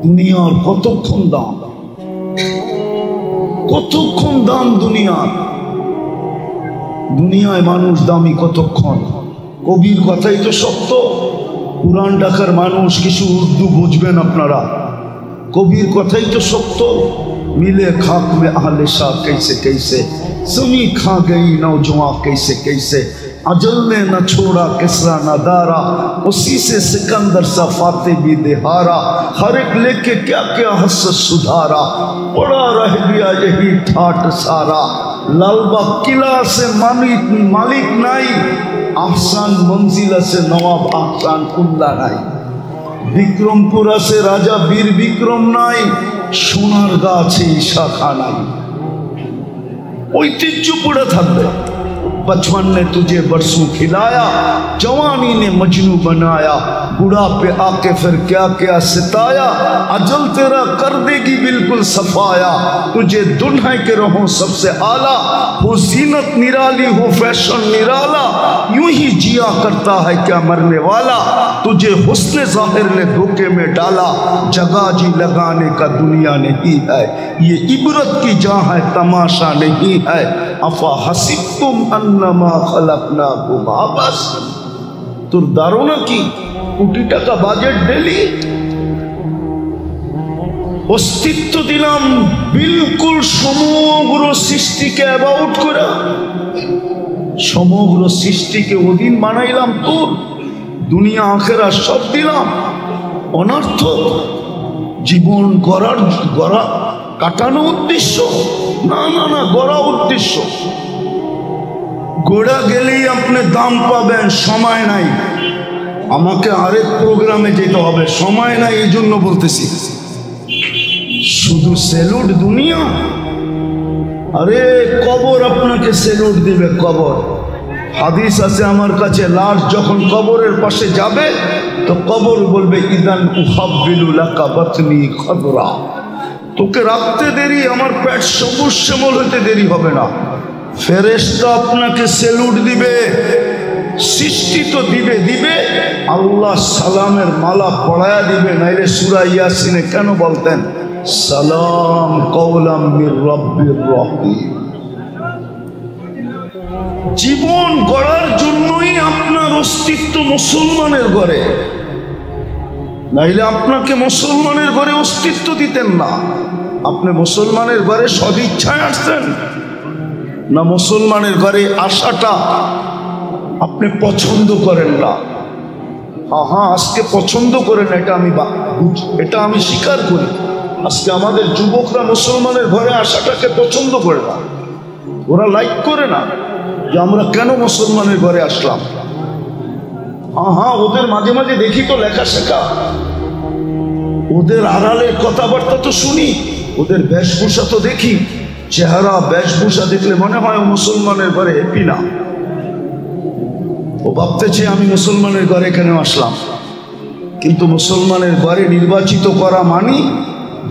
দুনিয়ার কতক্ষণ দাম, কতক্ষণ দাম দুনিয়ার। দুনিয়ায় মানুষ দামি কতক্ষণ। কবির কথাই তো সত্য। পুরান ঢাকার মানুষ কিছু উর্দু বুঝবেন আপনারা, কবির কথাই তো সত্য। मिले खाक में आहले शाह कैसे कैसे, समी खा गई नौजवान कैसे कैसे, अजल ने न छोड़ा किसरा न दारा, उसी से सिकंदर सा फाते भी देहारा, हर एक लेके क्या क्या हसरत सुधारा, पड़ा रह गया यही ठाट सारा, लालबाग किला से मालिक नाई, आहसान मंजिला से नवाब आहसान कुल्ला नाई, বিক্রমপুরা সে রাজা বীর বিক্রম নাই, সোনার গাছে শাখা নাই। ঐতিহ্য পড়ে থাকবে। बचपन ने तुझे बरसों खिलाया, जवानी ने मजनू बनाया, बुढ़ापे आके फिर क्या क्या सिताया, अजल तेरा कर देगी बिल्कुल सफाया, तुझे दुल्हन के रहो सबसे आला, हो जीनत निराली हो फैशन निराला, यूं ही जिया करता है क्या मरने वाला, तुझे हुस्न जाहिर ने धोखे में डाला, जगह जी लगाने का दुनिया नहीं है, ये इबरत की जहाँ है तमाशा नहीं है, अफा हसिबतुम अन्नमा खलकनाकुम आबस। তোর ধারণা কি কোটি টাকা বাজেট ডেলি? অস্তিত্ব দিলাম বিলকুল সমগ্র সৃষ্টিকে অ্যাবাউট করে, সমগ্র সৃষ্টিকে অধীন বানাইলাম তোর, দুনিয়া আখেরা সব দিলাম। অনর্থ জীবন গড়া কাটানো উদ্দেশ্য না, না না, গড়া উদ্দেশ্য। গোড়া গেলেই আপনি দাম পাবেন, সময় নাই। আমাকে আরেক প্রোগ্রামে যেতে হবে, সময় নাই, এই জন্য বলতেছি। শুধু সেলুট দুনিয়া। আরে কবর আপনাকে সেলুট দিবে, কবর। হাদিস আছে আমার কাছে, লাশ যখন কবরের পাশে যাবে তো কবর বলবে ইদান উহাব্বিলু লাকা বাতনি খদরা, তোকে রাখতে দেরি, আমার পেট সবুজ শ্যামল হতে দেরি হবে না। ফেরেশতা আপনাকে সেলুট দিবে, সৃষ্টি তো দিবে দিবে, আল্লাহ সালামের মালা পড়ায়া দিবে। নাইলে সূরা ইয়াসিনে কেন বলতেন সালাম কওলাম মির রাব্বির রহিম। জীবন গড়ার জন্যই আপনার অস্তিত্ব মুসলমানের ঘরে, নাইলে আপনাকে মুসলমানের ঘরে অস্তিত্ব দিতেন না। আপনি মুসলমানের ঘরে সদিচ্ছায় আসছেন না মুসলমানের ঘরে আসাটা আপনি পছন্দ করেন না? হ্যাঁ, আজকে পছন্দ করেন, এটা আমি স্বীকার করি। আজকে আমাদের যুবকরা মুসলমানের ঘরে আসাটাকে পছন্দ করে না, ওরা লাইক করে না যে আমরা কেন মুসলমানের ঘরে আসলাম। হ্যাঁ, ওদের মাঝে মাঝে দেখি তো লেখাশেখা, ওদের আড়ালের কথাবার্তা তো শুনি, ওদের বেশভূষা তো দেখি, চেহারা বেশভূষা দেখলে মনে হয় ও মুসলমানের ঘরে হ্যাপি না। ও ভাবতেছে আমি মুসলমানের ঘরে কেন আসলাম, কিন্তু মুসলমানের ঘরে নির্বাচিত করা মানি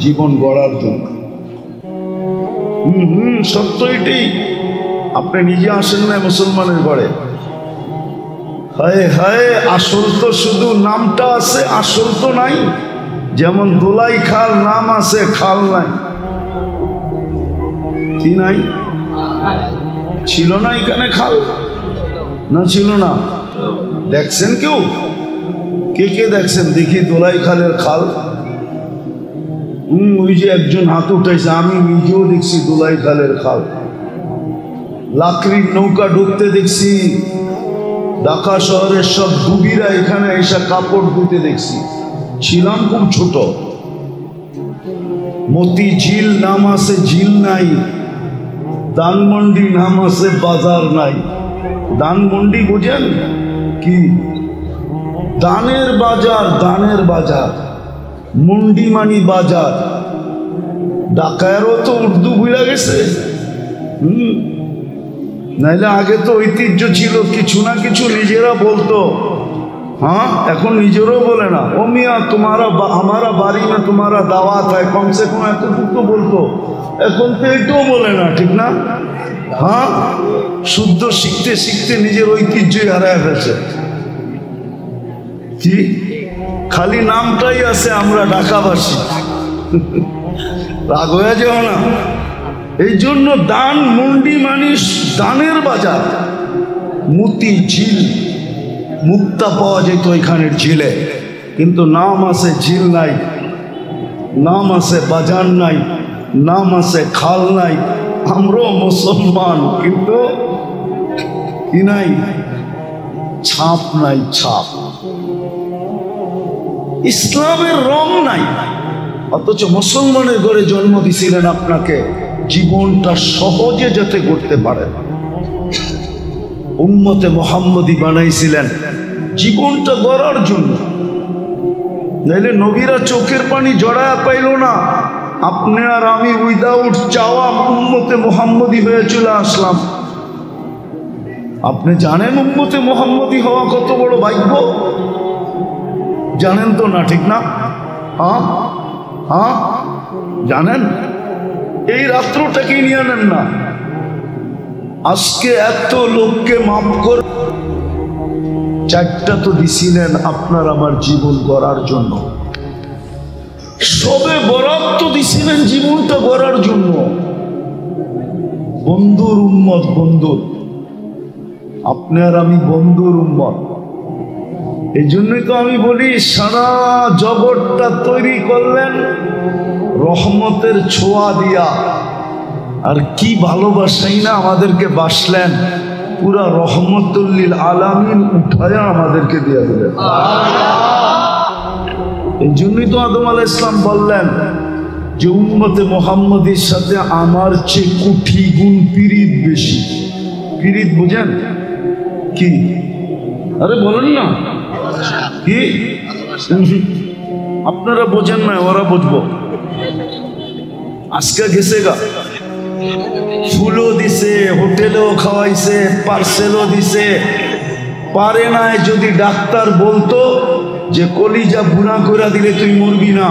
জীবন গড়ার জন্য। সত্য এটাই। আপনি নিজে আসেন না মুসলমানের ঘরে। হায় হায়, আসল তো শুধু নামটা আছে, আসল তো নাই। যেমন দোলাই খাল নাম আছে, খাল নাই। কি নাই? ছিল না এখানে খাল? না ছিল না? দেখছেন কেউ? কে কে দেখছেন দেখি দোলাই খালের খাল? ওই যে একজন হাত উঠাইছে, আমি নিজেও দেখছি দোলাই খালের খাল। লাকড়ির নৌকা ঢুকতে দেখছি, ঢাকা শহরের সব ডুবিরা এখানে এসে কাপড় ধুতে দেখছি। ছিলাম খুব ছোট। মতি ঝিল নাম আছে, ঝিল নাই। ধানমন্ডি নাম আছে, বাজার নাই। ধানমন্ডি বোঝেন কি? দানের বাজার, দানের বাজার। মুন্ডি মানি বাজার। ঢাকায়ও তো উর্দু ভুলে গেছে। নাইলে আগে তো ঐতিহ্য ছিল, কিছু না কিছু নিজেরা বলতো। हाँ, এখন নিজেরও বলে না। ও মিয়া তোমারা हमारा বাড়ি में तुम्हारा दावत है, कम से कम এতটুকু তো বলতো। এখন তো এটাও বলে না, ঠিক না? হ্যাঁ, শুদ্ধ শিখতে শিখতে নিজের ঐতিহ্যই হারায় ফেলছে। কি খালি নামটাই আছে আমরা ঢাকাবাসী। রাগ হয়ে যাও না। এই জন্য দান মুন্ডি মানিস দানের বাজার। মুতি ঝিল মুক্তা পাওয়া যেত এখানের ঝিলে, কিন্তু নাম আছে ঝিল নাই, নাম আছে বাজার নাই, নাম আছে খাল নাই। আমরাও মুসলমান, কিন্তু কি নাই? ছাপ নাই, ছাপ। ইসলামের রং নাই। অথচ মুসলমানের ঘরে জন্ম দিছিলেন আপনাকে জীবনটা সহজে যাতে করতে পারেন। উম্মতে মুহাম্মদী বানাইছিলেন জীবনটা গড়ার জন্য। নাইলে নবীরা চোখের পানি জড়ায়া পাইল না, আপনি আর আমি উইদাউট চাওয়া উম্মতে মুহাম্মদী হয়ে চলে আসলাম। আপনি জানেন উম্মতে মুহাম্মদী হওয়া কত বড় ভাগ্য? জানেন তো না, ঠিক না? হ্যাঁ হ্যাঁ জানেন। এই রাত্রটাকে নিয়ে নেন না। আজকে এত লোককে মাফ করে চারটা তো দিছিলেন আপনার আমার জীবন গড়ার জন্য। সবে বরাত তো দিছিলেন জীবনটা গড়ার জন্য। বন্ধুর উম্মত, বন্ধুর। আপনি আর আমি বন্ধুর উম্মত। এই জন্যই তো আমি বলি সারা জগৎটা তৈরি করলেন রহমতের ছোঁয়া দিয়া। আর কি ভালোবাসাই না আমাদেরকে বাসলেন, পুরা রহমতুল্লিল আলামিন উঠায়া আমাদেরকে দিয়ে দিলেন। এই জন্যই তো আদম আলাইহিস সালাম বললেন যে উম্মতে মুহাম্মদীর সাথে আমার চেয়ে কোটি গুণ পীড়িত বেশি। পীড়িত বুঝেন কি? আরে বলেন না কি? আপনারা বোঝেন না, ওরা বুঝবো। আজকে গেছে গা, ফুলও দিছে, হোটেলেও খাওয়াইছে, পার্সেলও দিছে। পারে নাই যদি ডাক্তার বলতো যে কলিজা বুনা কইরা দিলে তুই মরবি না,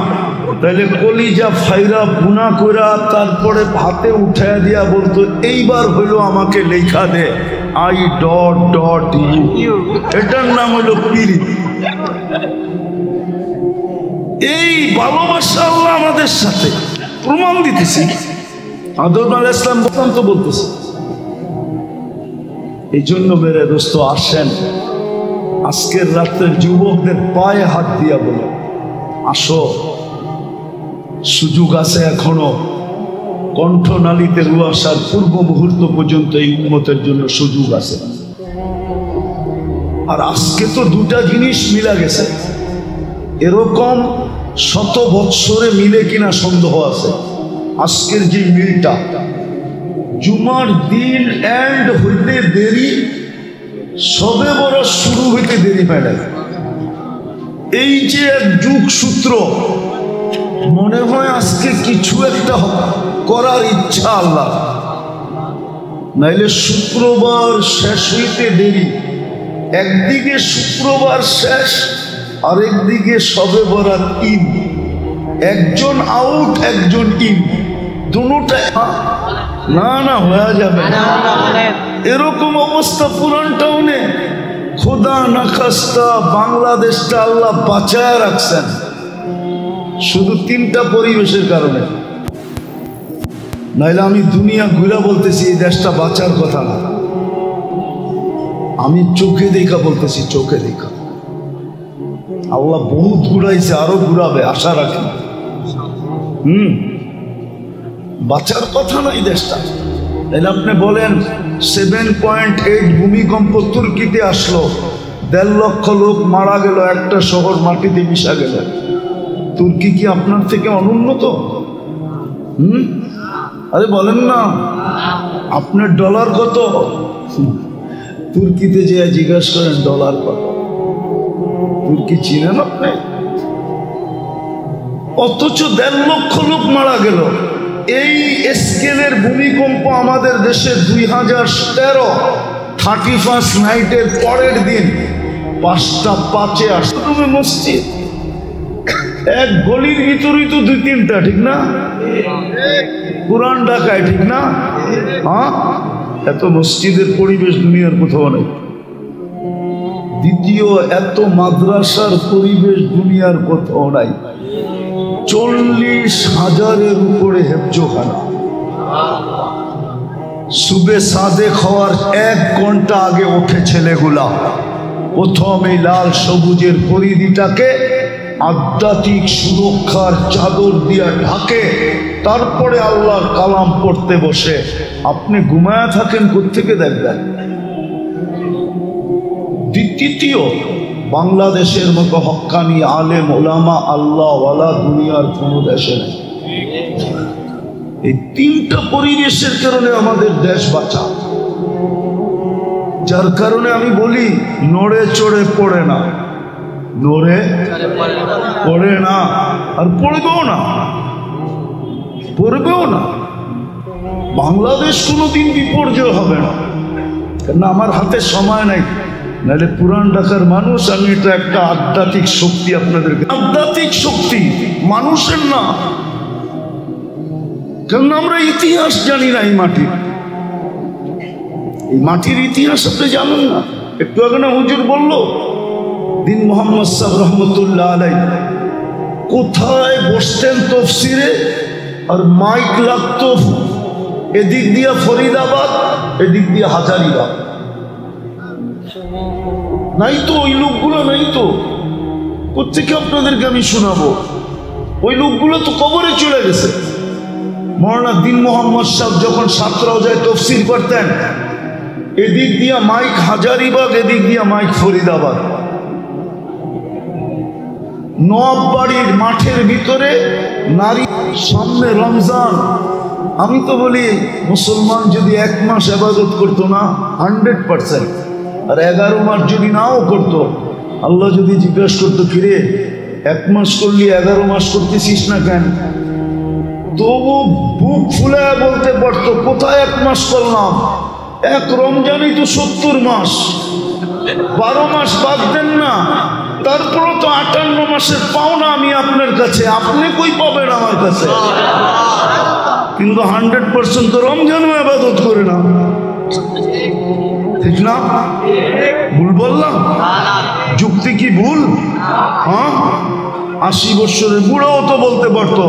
তাহলে কলিজা ফাইরা বুনা কইরা তারপরে হাতে উঠাইয়া দিয়া বলতো এইবার হইলো আমাকে লেখা দে I.U। এটার নাম হলো পীড়িত। এই ভালোবাসা আল্লাহ আমাদের সাথে প্রমাণ দিতেছি। আদম আলাইহিস সালাম তো বলতেছে। এই জন্য মেরে দোস্ত আসেন, আজকের রাতের যুবকদের পায়ে হাত দিয়া বলে আসো, সুযোগ আছে এখনো। কণ্ঠনালীতে রু আসার পূর্ব মুহূর্ত পর্যন্ত এই উম্মতের জন্য সুযোগ আছে। আর আজকে তো দুটা জিনিস মিলা গেছে, এরকম শত বৎসরে মিলে কিনা সন্দেহ আছে। আজকের যে মিলটা, জুমার দিন এন্ড হইতে দেরি, সবে বড় শুরু হইতে দেরি হয় না। এই যে এক যুগ সূত্র, মনে হয় আজকে কিছু একটা করার ইচ্ছা আল্লাহ। নাইলে শুক্রবার শেষ হইতে দেরি। একদিকে শুক্রবার শেষ, আরেকদিকে সবে বরাত ঈদ। একজন আউট, একজন ইন, দুটোটা না না হয়ে যাবে। এরকম অবস্থা পুরান টাউনে। খোদা না খাস্তা বাংলাদেশটা আল্লাহ বাঁচায় রাখছেন শুধু তিনটা পরিবেশের কারণে। নাইলে আমি দুনিয়া ঘুরা বলতেছি এই দেশটা বাঁচার কথা না। আমি চোখে দেখা বলতেছি, চোখে দেখা। আল্লাহ বহুত ঘুরাইছে, আরো ঘুরাবে, আশা রাখি। বাঁচার কথা না এই দেশটা। তাহলে আপনি বলেন 7.8 ভূমিকম্প তুর্কিতে আসলো, 1.5 লক্ষ লোক মারা গেল, একটা শহর মাটিতে মিশা গেল। তুর্কি কি আপনার থেকে অনুন্নত? আরে বলেন না, আপনার ডলার কত? তুর্কিতে যে জিজ্ঞাসা করেন ডলার কত। তুর্কি চিনেন আপনি? অথচ 1.5 লক্ষ লোক মারা গেল। এই স্কেলের ভূমিকম্প আমাদের দেশে 2013 31 নাইটের পরের দিন 5টা 5-এ আসতো। তুমি মসজিদ এক গলির ভিতরেই তো 2-3টা, ঠিক না? পুরান ঢাকায়, ঠিক না? হ্যাঁ, এত মসজিদের পরিবেশ দুনিয়ার কোথাও নেই। দ্বিতীয়, এত মাদ্রাসার পরিবেশ দুনিয়ার কোথাও নাই। 40,000-এর উপরে হেফজোখানা। সুবে সাদেক হওয়ার 1 ঘন্টা আগে ওঠে ছেলেগুলা, প্রথম এই লাল সবুজের পরিধিটাকে আধ্যাত্মিক সুরক্ষার চাদর দিয়া ঢাকে, তারপরে আল্লাহর কালাম পড়তে বসে। আপনি ঘুমায়া থাকেন, কোত্থেকে দেখবেন? তৃতীয়, বাংলাদেশের মতো হক্কানি আলেম ওলামা আল্লাহওয়ালা দুনিয়ার কোন দেশে নেই। এই 3টা পরিবেশের কারণে আমাদের দেশ বাঁচা। যার কারণে আমি বলি, নড়ে চড়ে পড়ে না, নড়ে পড়ে না, আর পড়বেও না, পড়বেও না। বাংলাদেশ কোনোদিন বিপর্যয় হবে না, কেন আমার হাতে সময় নাই। নাহলে পুরান ঢাকার মানুষ, আমি এটা একটা আধ্যাত্মিক শক্তি আপনাদেরকে, আধ্যাত্মিক শক্তি মানুষের না, কারণ আমরা ইতিহাস জানি না। এই মাটির ইতিহাস আপনি জানেন না। একটু আগে না হুজুর বললো, দিন মোহাম্মদ সাহেব রহমতুল্লাহ আলাই কোথায় বসতেন তফসিরে, আর মাইক লাগতো এদিক দিয়া ফরিদাবাদ, এদিক দিয়া হাজারিবাগ। নাই তো ওই লোকগুলো, নাই তো। কোথেকে আপনাদেরকে আমি শোনাবো? ওই লোকগুলো তো কবরে চলে গেছে। মৌলানা দিন মোহাম্মদ সাহেব যখন ছাত্ররাও তফসির করতেন, এদিক দিয়া মাইক হাজারিবাগ, এদিক দিয়া মাইক ফরিদাবাদ। নবাববাড়ির মাঠের ভিতরে নারী, সামনে রমজান। আমি তো বলি, মুসলমান যদি 1 মাস ইবাদত করতো না, 100%, আর 11 মাস যদি নাও করতো, আল্লাহ যদি জিজ্ঞাসা করতো, ফিরে 1 মাস করলি 11 মাস করতেছিস না কেন, তবু বুক ফুলে বলতে পারতো, কোথায় 1 মাস করলাম, 1 রমজানই তো 70 মাস, 12 মাস বাদ দেন না, তারপরও তো 58 মাসের পাওনা আমি আপনার কাছে, আপনি কই পাবেন আমার কাছে? কিন্তু 100% তো রমজানও ইবাদত করে না, ঠিক না? ভুল বললাম? যুক্তি কি ভুল? হ্যাঁ, 80 বছরের বুড়াও তো বলতে পারতো,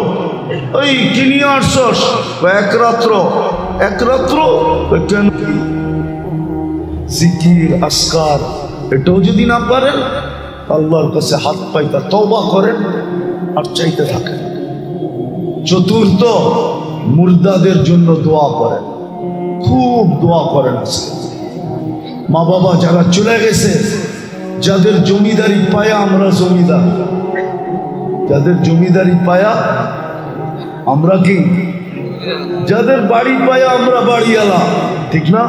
ওই কিনিয়ে আসছস, এক রাত্র কেন? জিকির আসকার এটাও যদি না পারেন, আল্লাহর কাছে হাত পাইতা তওবা করেন আর চাইতে থাকেন। চতুর্থ, মুর্দাদের জন্য দোয়া করেন, খুব দোয়া করেন। আজকে মা বাবা যারা চলে গেছে, যাদের জমিদারি পায়া আমরা জমিদার, যাদের জমিদারি পায়া আমরা কি, যাদের বাড়ি পায়া আমরা বাড়িওয়ালা, ঠিক না?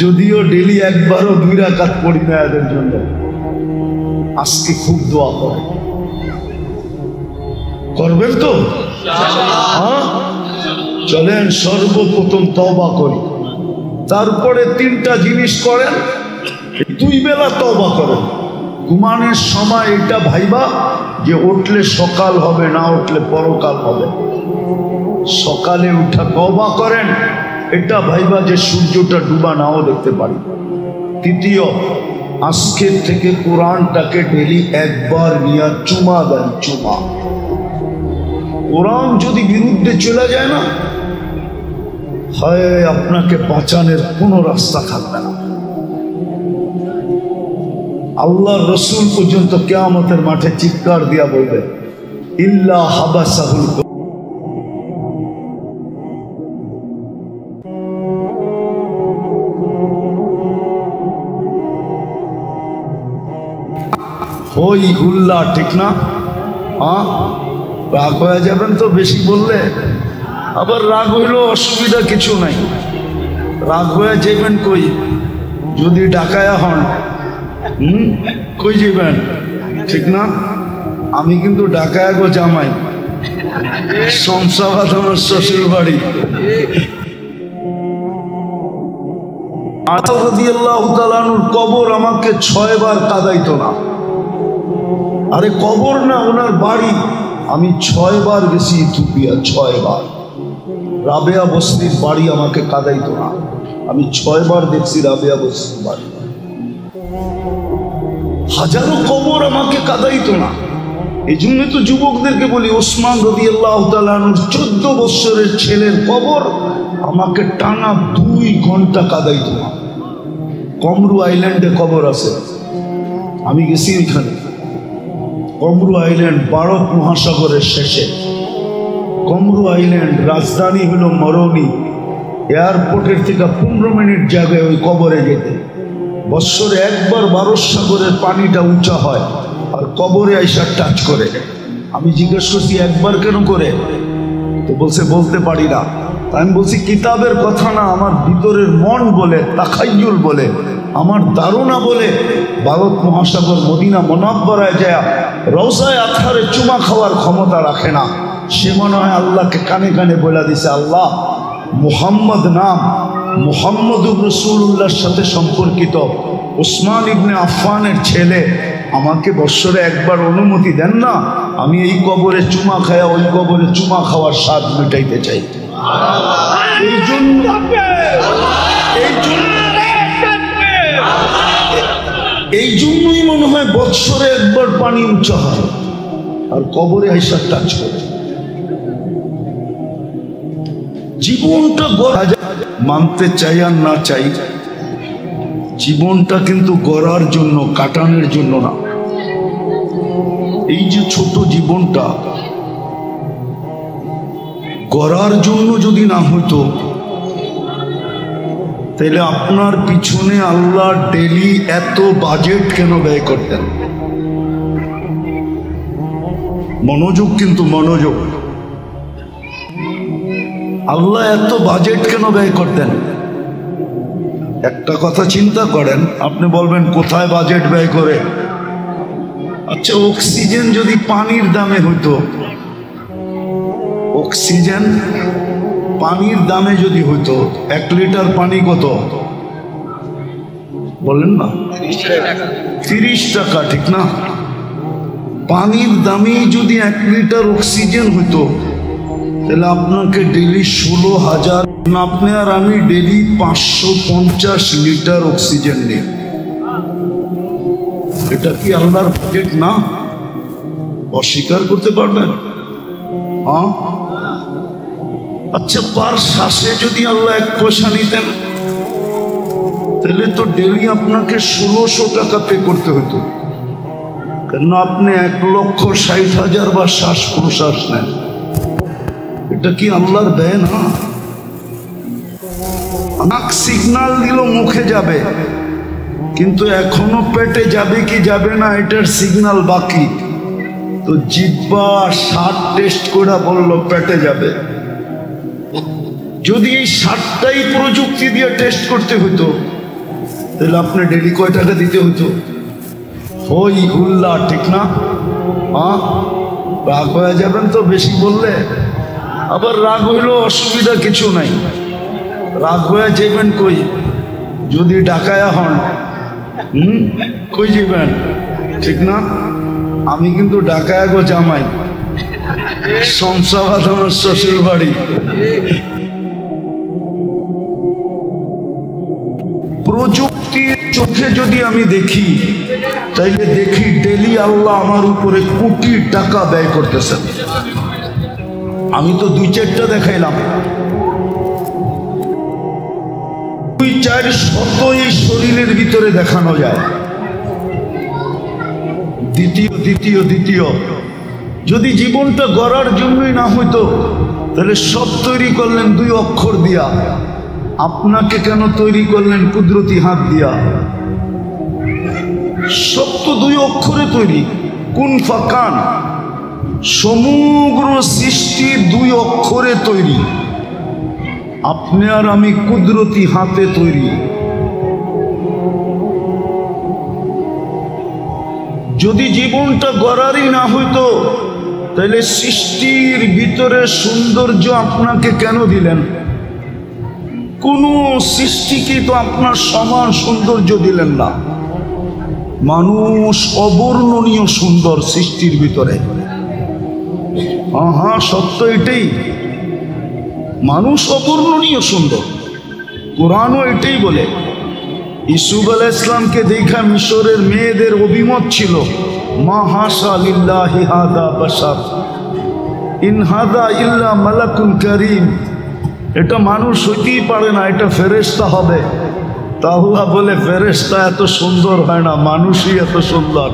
যদিও ডেলি 1 বারও 2 রাকাত পড়ি না এদের জন্য, আজকে খুব দোয়া করেন। করবেন তো? হ্যাঁ, চলেন সর্বপ্রথম তওবা করি, তারপরে 3টা জিনিস করেন। 2 বেলা তওবা করেন। ঘুমানোর সময় এটা ভাইবা যে উঠলে সকাল হবে, না উঠলে পরকাল হবে। সকালে উঠা তওবা করেন, এটা ভাইবা যে সূর্যটা ডুবা নাও দেখতে পারি। তৃতীয়, আজকের থেকে কোরআনটাকে ডেলি 1 বার নিয়ে চুমা দেন, চুমা। কোরআন যদি বিরুদ্ধে চলে যায় না, হয় আপনাকে বাঁচানোর কোনো রাস্তা থাকবে না। আল্লাহর রসুল পর্যন্ত কিয়ামতের মাঠে চিৎকার দিয়া বলবে, ইল্লা হাবাসাহুল, হই হুল্লা, ঠিক না? হ্যাঁ, রাগ হয়ে যাবেন তো বেশি বললে। আবার রাগ হইলেও অসুবিধা কিছু নাই, রাগ হয়ে যাবেন কই? যদি ডাকায়া হন, কই যাবেন, ঠিক না? আমি কিন্তু ডাকায়া গো জামাই, শমশাবাদ আমার শ্বশুর বাড়ি। আতা রাদিয়াল্লাহু তাআলা আনহুর কবর আমাকে 6 বার কাঁদাইতো না। আরে কবর না, ওনার বাড়ি। আমি 6 বার গেছি ইথিওপিয়া, 6 বার। রাবেয়া বস্তির বাড়ি আমাকে কাঁদাইতো না। আমি 6 বার দেখছি রাবেয়া বস্তির বাড়ি। হাজারো কবর আমাকে কাঁদাইতো না। এই জন্য তো যুবকদেরকে বলি, ওসমান রাদিয়াল্লাহু তাআলা আনহুর 14 বছরের ছেলের কবর আমাকে টানা 2 ঘন্টা কাঁদাইতো না। কমরু আইল্যান্ডে কবর আছে, আমি গেছি ওইখানে। কমরু আইল্যান্ড ভারত মহাসাগরের শেষে। কমরু আইল্যান্ড রাজধানী হলো মরনি। এয়ারপোর্টের থেকে 15 মিনিট জায়গায় ওই কবরে যেতে। বৎসরে একবার 12 সাগরের পানিটা উঁচা হয় আর কবরে আইসা টাচ করে। আমি জিজ্ঞেস করছি একবার কেন করে, তো বলছে বলতে পারি না। আমি বলছি কিতাবের কথা না, আমার ভিতরের মন বলে, তাখাইয়ুল বলে, আমার ধারণা বলে ভারত মহাসাগর মদিনা মুনাব্বারায় যায় রওজায়ে আতহারে চুমা খাওয়ার ক্ষমতা রাখে না। সে মনে হয় আল্লাহকে কানে কানে বলে দিছে, আল্লাহ মুহাম্মদ নাম মুহাম্মদুর রাসূলুল্লাহর সাথে সম্পর্কিত ওসমান ইবনে আফফানের ছেলে, আমাকে বৎসরে একবার অনুমতি দেন না, আমি এই কবরে চুমা খায়া ওই কবরে চুমা খাওয়ার স্বাদ মেটাইতে চাই। এই জন্যই মনে হয় বৎসরে একবার পানি উঁচা হয় আর কবরে আইসা টাচ করে। জীবনটা মানতে চাই আর না চাই, জীবনটা কিন্তু গড়ার জন্য, কাটানোর জন্য না। এই যে ছোট জীবনটা গড়ার জন্য যদি না হইতো, তাহলে আপনার পিছনে আল্লাহ ডেলি এত বাজেট কেন ব্যয় করতেন? মনোযোগ, কিন্তু মনোযোগ, আল্লাহ এত বাজেট কেন ব্যয় করতেন? একটা কথা চিন্তা করেন, আপনি বলবেন কোথায় বাজেট ব্যয় করে? আচ্ছা, অক্সিজেন যদি পানির দামে হইতো, অক্সিজেন পানির দামে যদি হইতো, 1 লিটার পানি কত বলেন না? 30 টাকা, ঠিক না? পানির দামে যদি 1 লিটার অক্সিজেন হইতো, তাহলে আপনাকে ডেলি 16,000, আপনি আর আমি ডেলি 550 লিটার অক্সিজেন নিই। এটা কি আল্লাহর বাজেট না? অস্বীকার করতে পারবেন? হ্যাঁ। আচ্ছা, পার শ্বাসে যদি আল্লাহ 1 পয়সা নিতেন, তাহলে তো ডেলি আপনাকে 1600 টাকা পে করতে হতো। কেন? আপনি 1,60,000 বার শ্বাস প্রশ্বাস নেন। এটা কি আল্লাহর ব্যয় না? নাক সিগন্যাল দিল মুখে যাবে, কিন্তু এখনো পেটে যাবে কি যাবে না এটার সিগন্যাল বাকি। তো জিহ্বা স্বাদ টেস্ট করে বললো পেটে যাবে। যদি এই স্বাদটাই প্রযুক্তি দিয়ে টেস্ট করতে হতো, তাহলে আপনি ডেলি কয় টাকা দিতে হতো? হই হুল্লা, ঠিক না? হ্যাঁ, রাগ হয়ে যাবেন তো বেশি বললে। আবার রাগ হইলেও অসুবিধা কিছু নাই, রাগ হয়ে যাবেন কই? যদি ডাকায়া হন, কই যাবেন, ঠিক না? আমি কিন্তু ডাকায়া গো জামাই, শমশাবাদ আমার শ্বশুর বাড়ি। প্রযুক্তির চোখে যদি আমি দেখি, তাইলে দেখি ডেলি আল্লাহ আমার উপরে কোটি টাকা ব্যয় করতেছেন। আমি তো 2-4টা দেখাইলাম, 2-4 শত এই শরীরের ভিতরে দেখানো যায়। দ্বিতীয় যদি জীবনটা গড়ার জন্যই না হইতো, তাহলে সব তৈরি করলেন 2 অক্ষর দিয়া। আপনাকে কেন তৈরি করলেন কুদরতি হাত দিয়া? সব তো 2 অক্ষরে তৈরি, কুন ফাকান। সমগ্র সৃষ্টি 2 অক্ষরে তৈরি। আপনি আর আমি কুদরতি হাতে তৈরি। যদি জীবনটা গড়ারই না হইতো, তাহলে সৃষ্টির ভিতরে সৌন্দর্য আপনাকে কেন দিলেন? কোন সৃষ্টিকে তো আপনার সমান সৌন্দর্য দিলেন না। মানুষ অবর্ণনীয় সুন্দর সৃষ্টির ভিতরে। হ্যাঁ, সত্য এটাই, মানুষ অবর্ণনীয় সুন্দর। কোরআনও এটাই বলে, ইসুফ আলাইহিস সালামকে দেখা মিশরের মেয়েদের অভিমত ছিল, মা হাশা লিল্লাহি হাদা বাশার ইন হাদা ইল্লা মালাকুন কারীম, এটা মানুষ হইতেই পারে না, এটা ফেরেশতা হবে। তা আল্লাহ বলে ফেরেশতা এত সুন্দর হয় না, মানুষই এত সুন্দর।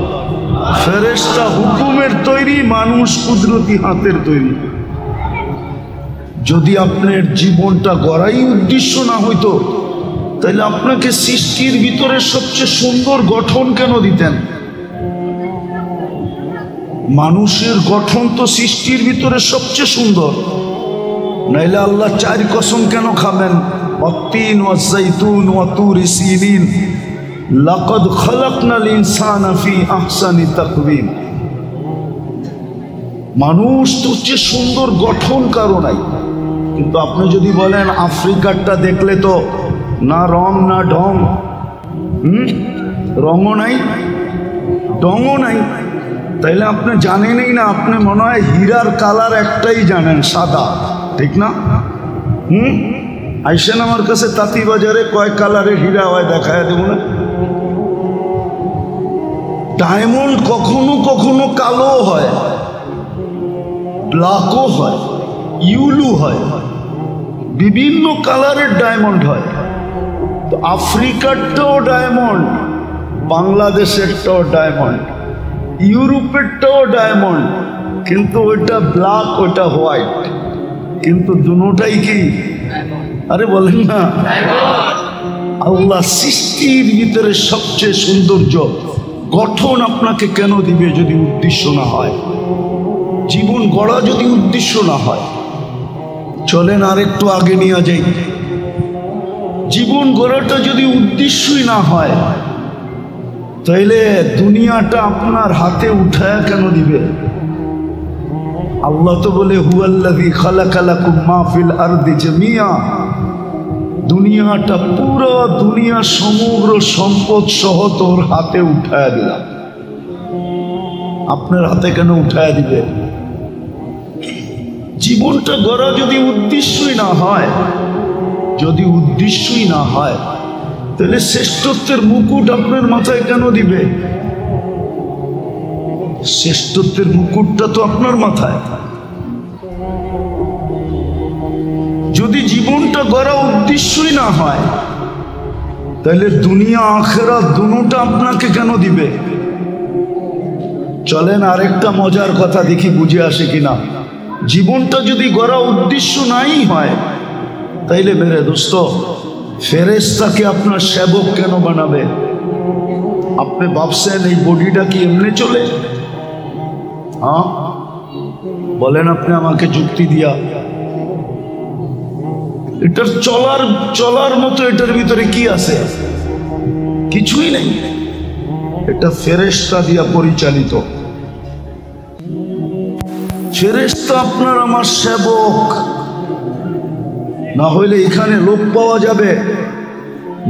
ফেরেশতা হুকুমের তৈরি, মানুষ কুদরতি হাতের তৈরি। যদি আপনার জীবনটা গড়াই উদ্দেশ্য না হইতো, তাহলে আপনাকে সৃষ্টির ভিতরে সবচেয়ে সুন্দর গঠন কেন দিতেন? মানুষের গঠন তো সৃষ্টির ভিতরে সবচেয়ে সুন্দর, নাইলে আল্লাহ চার কসম কেন খাবেন? অত্তিন ওয়া যাইতুন ওয়া তুর সিনিন লাকাদ খালাকনাল ইনসানা ফি আহসানি তাকওয়িম। মানুষ তো চেয়ে সুন্দর গঠন কারো নাই। কিন্তু আপনি যদি বলেন আফ্রিকারটা দেখলে তো না রং না ঢং, রঙও নাই ডঙও নাই, তাইলে আপনি জানেনই না। আপনি মনে হয় হীরার কালার একটাই জানেন, সাদা, ঠিক না? আইসেন আমার কাছে তাঁতি বাজারে, কয় কালারের হীরা হয় দেখায় দেব না। ডায়মন্ড কখনো কখনো কালো হয়, ব্ল্যাকও হয়, ইউলু হয়, বিভিন্ন কালারের ডায়মন্ড হয়। তো আফ্রিকারটাও ডায়মন্ড, বাংলাদেশেরটাও ডায়মন্ড, ইউরোপেরটাও ডায়মন্ড, কিন্তু ওইটা ব্ল্যাক ওইটা হোয়াইট, কিন্তু দুটোটাই কি? আরে বলেন না, আল্লাহ সৃষ্টির ভিতরে সবচেয়ে সৌন্দর্য গঠন আপনাকে কেন দিবে যদি উদ্দেশ্য না হয়? জীবন গড়া যদি উদ্দেশ্য না হয়, চলেন আরেকটু আগে নিয়ে যাই। জীবন গড়াটা যদি উদ্দেশ্যই না হয়, তাইলে দুনিয়াটা আপনার হাতে উঠায় কেন দিবে? আল্লাহ তো বলে হুয়াল্লাযী খালাকা লাকুম মা ফিল আরদি জামিয়া, দুনিয়াটা পুরো দুনিয়া সমগ্র সম্পদ সহ তোর হাতে উঠায় দিলাম। আপনার হাতে কেন উঠায় দিবে? জীবনটা গড়া যদি উদ্দেশ্যই না হয়, যদি উদ্দেশ্যই না হয়, তাহলে শ্রেষ্ঠত্বের মুকুট আপনার মাথায় কেন দিবে? শ্রেষ্ঠত্বের মুকুটটা তো আপনার মাথায়। যদি জীবনটা গড়া উদ্দেশ্যই না হয়, তাহলে দুনিয়া আখেরাত দুটোটা আপনাকে কেন দিবে? চলেন আরেকটা মজার কথা দেখি বুঝে আসে কিনা। জীবনটা যদি গড়া উদ্দেশ্য নাই হয়, তাইলে মেরে দোস্ত ফেরেশতাকে আপনার সেবক কেন বানাবে? আপনি ভাবছেন এই বডিটা কি এমনি চলে? হ্যাঁ বলেন আপনি আমাকে যুক্তি দিয়া। এটার চলার মতো এটার ভিতরে কি আছে? কিছুই নেই। এটা ফেরেশতা দিয়া পরিচালিত। ফেরেশতা আপনার আমার সেবক না হইলে এখানে লোক পাওয়া যাবে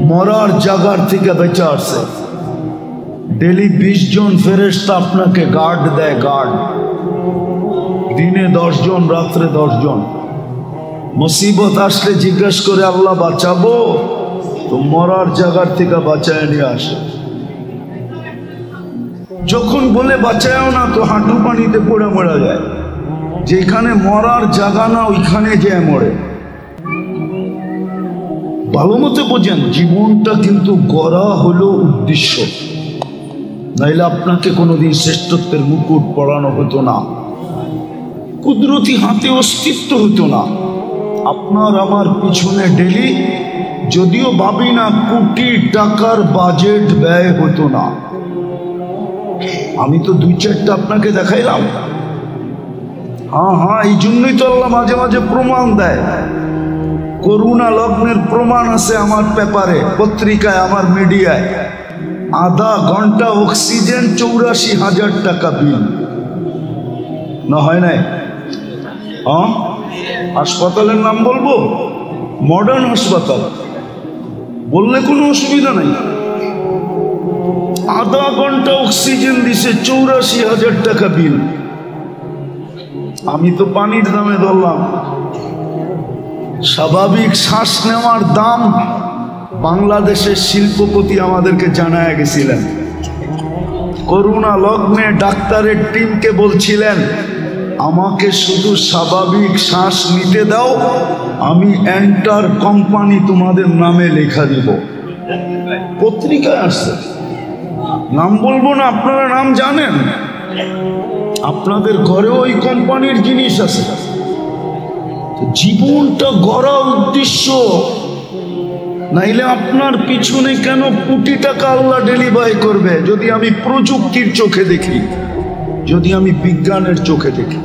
মরার জায়গার থেকে বেঁচে আসছে। ডেলি 20 জন ফেরেশতা আপনাকে গার্ড দেয়, গার্ড। দিনে 10 জন, রাত্রে 10 জন। মুসিবত আসলে জিজ্ঞাসা করে আল্লাহ বাঁচাবো, তো মরার জায়গার থেকে বাঁচায় নিয়ে আসে। যখন বলে বাঁচায়ও না, তো হাঁটু পানিতে পড়ে মরা যায়। যেখানে মরার জায়গা না, ওইখানে যেয়ে মরে। ভালো মতো বোঝেন, জীবনটা কিন্তু গড়া হলো উদ্দেশ্য, নাইলে আপনাকে কোনোদিন শ্রেষ্ঠত্বের মুকুট পরানো হতো না, কুদরতি হাতে অস্তিত্ব হতো না। আপনার আমার পিছনে ডেলি যদিও ভাবি না কোটি টাকার বাজেট ব্যয় হতো না। আমি তো 2-4টা আপনাকে দেখাইলাম। হ্যাঁ, এই জন্যই তো আল্লাহ মাঝে মাঝে প্রমাণ দেয়। করোনা লগ্নের প্রমাণ আছে আমার পেপারে, পত্রিকায়, আমার মিডিয়ায়। আধা ঘন্টা অক্সিজেন 84,000 টাকা বিল। না হয় নাই? হ্যাঁ, হাসপাতালের নাম বলবো? মডার্ন হাসপাতাল বললে কোনো অসুবিধা নাই। আধা ঘন্টা অক্সিজেন দিছে, 84,000 টাকা বিল। আমি তো পানির দামে ধরলাম। স্বাভাবিক শ্বাস নেওয়ার দাম বাংলাদেশের শিল্পপতি আমাদেরকে জানায় গেছিলেন, করোনা লগ্নে ডাক্তারের টিমকে বলছিলেন, আমাকে শুধু স্বাভাবিক শ্বাস নিতে দাও, আমি এন্টার কোম্পানি তোমাদের নামে লেখা দিব। পত্রিকায় আসছে, নাম বলবো না, আপনারা নাম জানেন। আপনাদের ঘরেও ওই কোম্পানির জিনিস আছে। জীবনটা গড়া উদ্দেশ্য, নাইলে আপনার পিছনে কেন কোটি টাকা আল্লাহ ডেলিভারি করবে? যদি আমি প্রযুক্তির চোখে দেখি, যদি আমি বিজ্ঞানের চোখে দেখি,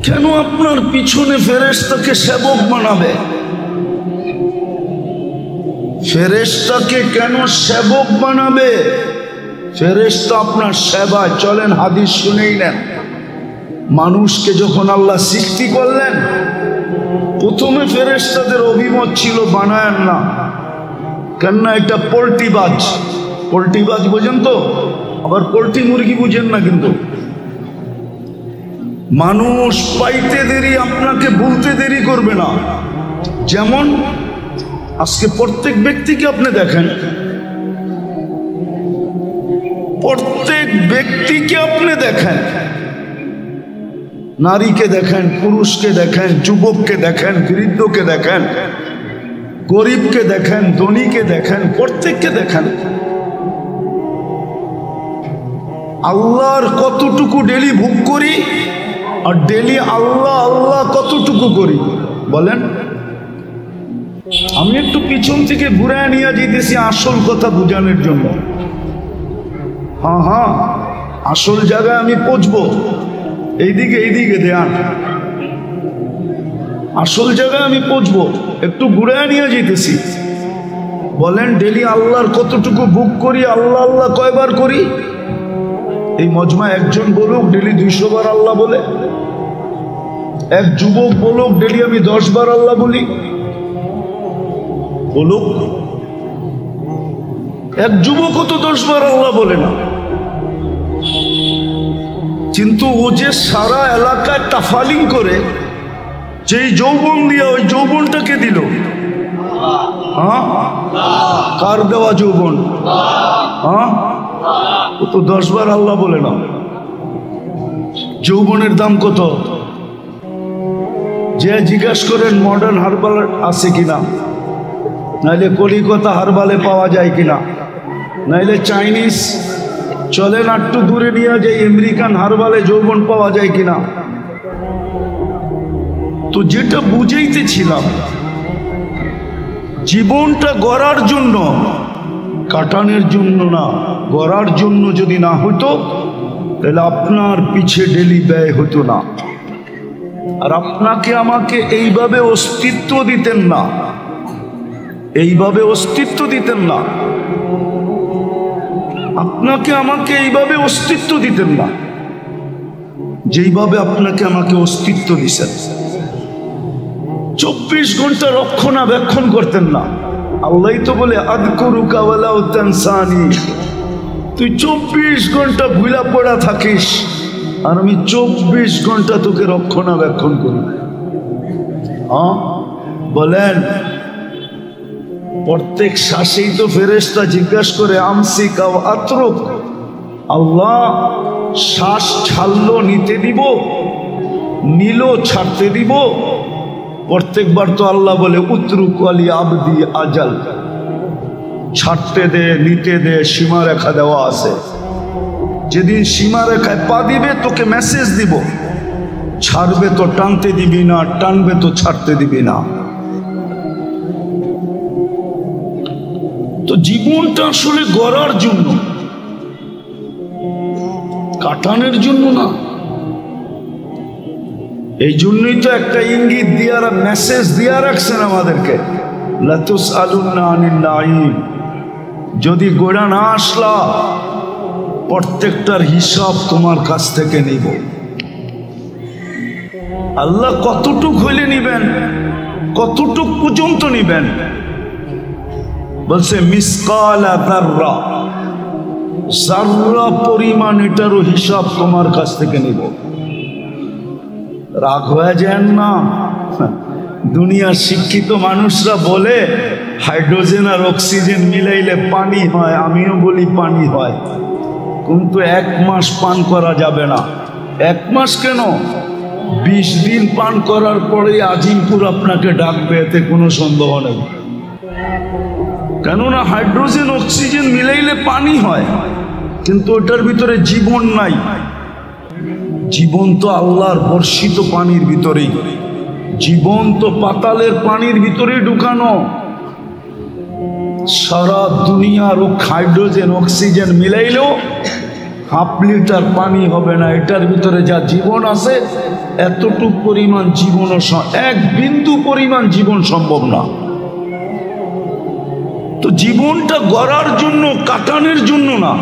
কেন আপনার পিছনে ফেরেশতাকে সেবক বানাবে? ফেরেশতাকে কেন সেবক বানাবে? ফেরেশতা আপনার সেবায়। চলেন হাদিস শুনেই নেন। মানুষকে যখন আল্লাহ সৃষ্টি করলেন, প্রথমে ফেরেশতাদের অভিমত ছিল বানায়েন না, কেননা এটা পোল্ট্রিবাজ। পোল্ট্রিবাজ বোঝেন তো? আবার পোল্ট্রি মুরগি বুঝেন না কিন্তু। মানুষ পাইতে দেরি, আপনাকে বলতে দেরি করবে না। যেমন আজকে প্রত্যেক ব্যক্তিকে আপনি দেখেন, প্রত্যেক ব্যক্তিকে আপনি দেখেন, নারীকে দেখেন, পুরুষকে দেখেন, যুবককে দেখেন, বৃদ্ধকে দেখেন, গরিবকে দেখেন, ধনীকে দেখেন, প্রত্যেককে দেখেন। আল্লাহর কতটুকু ডেলি ভোগ করি আর ডেলি আল্লাহ আল্লাহ কতটুকু করি বলেন? আমি একটু পিছন থেকে ঘুরায় নিয়ে যেতেছি আসল কথা বুঝানোর জন্য। হ্যাঁ, আসল জায়গায় আমি পৌঁছবো। এইদিকে ধ্যান, আসল জায়গায় আমি পৌঁছবো, একটু ঘুরায় নিয়ে যেতেছি। বলেন ডেলি আল্লাহর কতটুকু ভোগ করি? আল্লাহ আল্লাহ কয়বার করি? এই মজমা একজন বলুক ডেলি 200 বার আল্লাহ বলে। এক যুবক বলুক ডেলি আমি 10 বার আল্লাহ বলি, বলুক। এক যুবকও তো 10 বার আল্লাহ বলে না, কিন্তু ও যে সারা এলাকায় টাফালিং করে, যেই যৌবন দিয়ে ওই যৌবনটাকে দিল। হ্যাঁ, কার দেওয়া যৌবন? হ্যাঁ, ও তো 10 বার আল্লাহ বলে না। যৌবনের দাম কত? যে জিজ্ঞাসা করেন মডার্ন হারবাল আছে কিনা, নাইলে কলিকাতা হারবালে পাওয়া যায় কিনা, নাইলে চাইনিজ, চলেন একটু দূরে নিয়ে যাই, আমেরিকান হারবালে যৌবন পাওয়া যায় কিনা। তো যেটা বুঝাইতেছিলাম, জীবনটা গড়ার জন্য, কাটানোর জন্য না, গড়ার জন্য যদি না হতো তাহলে আপনার পিছে ডেলি ব্যয় হতো না, আর আপনাকে আমাকে এইভাবে অস্তিত্ব দিতেন না, এইভাবে অস্তিত্ব দিতেন না, আপনাকে আমাকে এইভাবে অস্তিত্ব দিতেন না, যেইভাবে আপনাকে আমাকে অস্তিত্ব দিছেন। 24 ঘন্টা রক্ষণাবেক্ষণ করতেন না। আল্লাহ তো বলে আযকুরুকা ওয়ালা তানসানি, তুই 24 ঘন্টা ভুলা পড়া থাকিস আর আমি 24 ঘন্টা তোকে রক্ষণাবেক্ষণ করি। বলেন প্রত্যেক শ্বাসেই তো ফেরেশতা জিজ্ঞাসা করে আমসিক আও আতরুক, আল্লাহ শ্বাস ছাড়লো নিতে দিব, নিল ছাড়তে দিব? প্রত্যেকবার তো আল্লাহ বলে উতরুক আলি আবদি আজাল, ছাড়তে দে নিতে দে, সীমারেখা দেওয়া আছে। যেদিন সীমারেখায় পা দিবে তোকে মেসেজ দিব, ছাড়বে তো টানতে দিবি না, টানবে তো ছাড়তে দিবি না। তো জীবনটা আসলে গড়ার জন্য, কাটানোর জন্য না। এই জন্যই তো একটা ইঙ্গিত দিয়া, মেসেজ দিয়া রাখছেন আমাদেরকে, লাতুসআলুন্না আনিন নাঈম। যদি গোড়া না আসলা, প্রত্যেকটার হিসাব তোমার কাছ থেকে নিব। আল্লাহ কতটুক হইলে নিবেন, কতটুক পর্যন্ত নিবেন? বলছে মিসকালা যাররা, যাররা পরিমাণ এটারও হিসাব তোমার কাছ থেকে নিব। রাগ হয়ে যান না, দুনিয়ার শিক্ষিত মানুষরা বলে হাইড্রোজেন আর অক্সিজেন মিলাইলে পানি হয়, আমিও বলি পানি হয়, কিন্তু 1 মাস পান করা যাবে না। 1 মাস কেন, 20 দিন পান করার পরে আজিমপুর আপনাকে ডাকবে, এতে কোনো সন্দেহ নেই। কেননা হাইড্রোজেন অক্সিজেন মিলাইলে পানি হয়, কিন্তু ওটার ভিতরে জীবন নাই। জীবন তো আল্লাহর বর্ষিত পানির ভিতরেই, জীবন তো পাতালের পানির ভিতরেই ঢুকানো। সারা দুনিয়ার হাইড্রোজেন অক্সিজেন মিলাইলেও 1/2 লিটার পানি হবে না। এটার ভিতরে যা জীবন আছে এতটুকু পরিমাণ জীবনও 1 বিন্দু পরিমাণ জীবন সম্ভব না। তো জীবনটা গড়ার জন্য, কাটানোর জন্য না।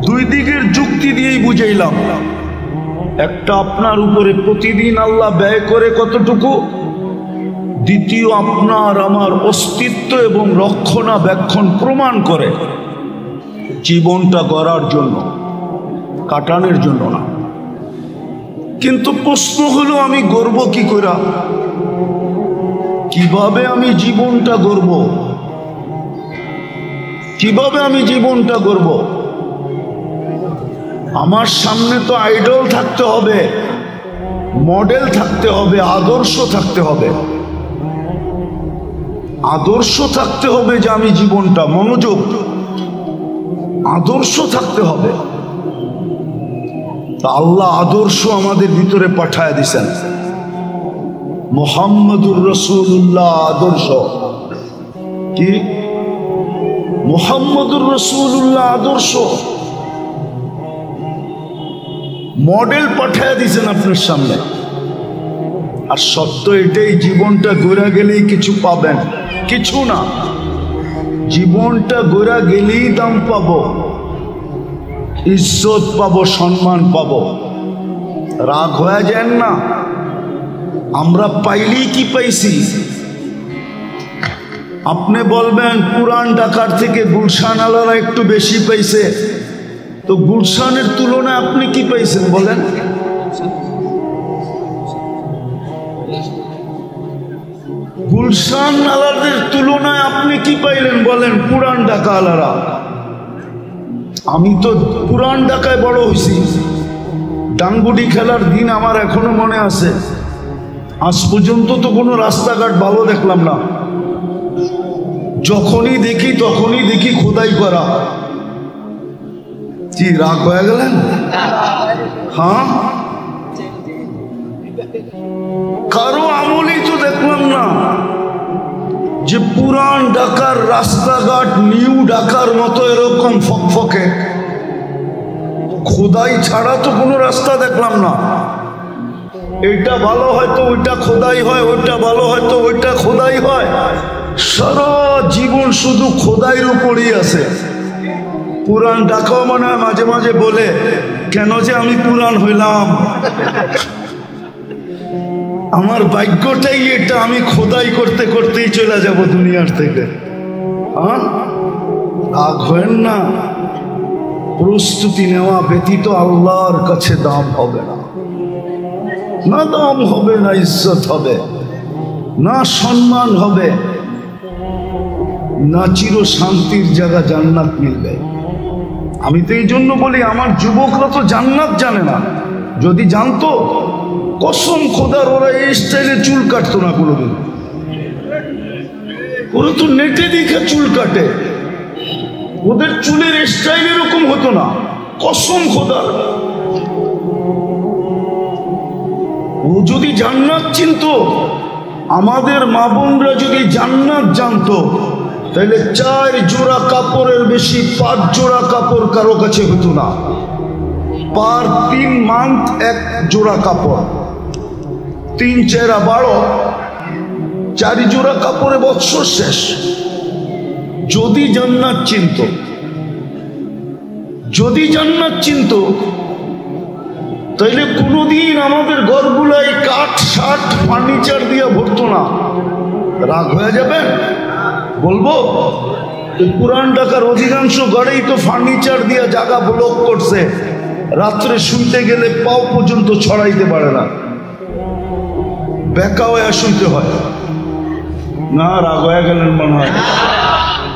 2 দিকের যুক্তি দিয়েই বুঝাইলাম। একটা আপনার উপরে প্রতিদিন আল্লাহ ব্যয় করে কতটুকু, দ্বিতীয় আপনার আমার অস্তিত্ব এবং রক্ষণাবেক্ষণ প্রমাণ করে। জীবনটা গড়ার জন্য, কাটানোর জন্য না। কিন্তু প্রশ্ন হলো আমি গড়ব কি করে, কিভাবে আমি জীবনটা গড়ব, কিভাবে আমি জীবনটা গড়ব? আমার সামনে তো আইডল থাকতে হবে, মডেল থাকতে হবে, আদর্শ থাকতে হবে। আদর্শ থাকতে হবে যে আমি জীবনটা, মনোযোগ, আদর্শ থাকতে হবে। তা আল্লাহ আদর্শ আমাদের ভিতরে পাঠায় দিছেন। মুহাম্মদুর রাসূলুল্লাহ আদর্শ কি? মুহাম্মদুর রাসূলুল্লাহ আদর্শ, মডেল পাঠায় দিছেন আপনার সামনে। আর সত্য এটাই, জীবনটা গড়া গেলেই কিছু পাবেন, কিছু না। জীবনটা গড়া গেলেই দাম পাবো, ইজ্জত পাবো, সম্মান পাবো। রাগ হয়ে যান না, আমরা পাইলেই কি পাইছি? আপনি বলবেন পুরান ঢাকার থেকে গুলশান আলারা একটু বেশি পাইছে, তো গুলশানের তুলনায় আপনি কি পাইছেন বলেন? গুলশান আলাদের তুলনায় আপনি কি পাইলেন বলেন? পুরান ঢাকা আলারা। আমি তো পুরান ঢাকায় বড় হয়েছি, ডাঙ্গুটি খেলার দিন আমার এখনো মনে আছে। আজ পর্যন্ত তো কোনো রাস্তাঘাট ভালো দেখলাম না, যখনই দেখি তখনই দেখি খোদাই করা। কি রাগ হয়ে গেলেন? হ্যাঁ, কারো আমলই তো দেখলাম না যে পুরান ঢাকার রাস্তাঘাট নিউ ঢাকার মতো এরকম ফকফকে। খোদাই ছাড়া তো কোনো রাস্তা দেখলাম না। এইটা ভালো হয়তো ওইটা খোদাই হয়, ওইটা ভালো হয়তো ওইটা খোদাই হয়। সারা জীবন শুধু খোদাইয়ের উপরই আছে। পুরান ঢাকাও মনে হয় মাঝে মাঝে বলে, কেন যে আমি পুরান হইলাম, আমার ভাগ্যটাই এটা, আমি খোদাই করতে করতেই চলে যাব দুনিয়ার থেকে। হ্যাঁ, রাগ হয়েন না। প্রস্তুতি নেওয়া ব্যতীত আল্লাহর কাছে দাম হবে না। না দাম হবে, না ইজ্জত হবে, না সম্মান হবে, না চির শান্তির জায়গা জান্নাত মিলবে। আমি তো এই জন্য বলি, আমার যুবকরা তো জান্নাত জানে না। যদি জানতো, কসম খোদার, ওরা এই স্টাইলে চুল কাটতো না কোনোদিন। ওরা তো নেটে দেখে চুল কাটে, ওদের চুলের স্টাইল এরকম হতো না, কসম খোদার। ও যদি জান্নাত চিনতো, আমাদের মা বোনরা যদি জান্নাত জানতো, তাহলে 4 জোড়া কাপড়ের বেশি 5 জোড়া কাপড় কারো কাছে হতো না। পার 3 মান্থ 1 জোড়া কাপড়, 3 4 12, 4 জোড়া কাপড়ে বৎসর শেষ। যদি জান্নাত চিনতো, যদি জান্নাত চিনতো, তাইলে কোনোদিন আমাদের ঘরগুলাই কাঠ শার্ট ফার্নিচার দিয়ে ভরতো না। রাগ হয়ে যাবে বলবো, পুরান ঢাকার অধিকাংশ ঘরেই তো ফার্নিচার দিয়ে জায়গা ব্লক করছে, রাত্রে শুইতে গেলে পাও পর্যন্ত ছড়াইতে পারে না। বেকা হয়ে শুইতে হয় না? রাগ হয়ে গেলেন মনে হয়।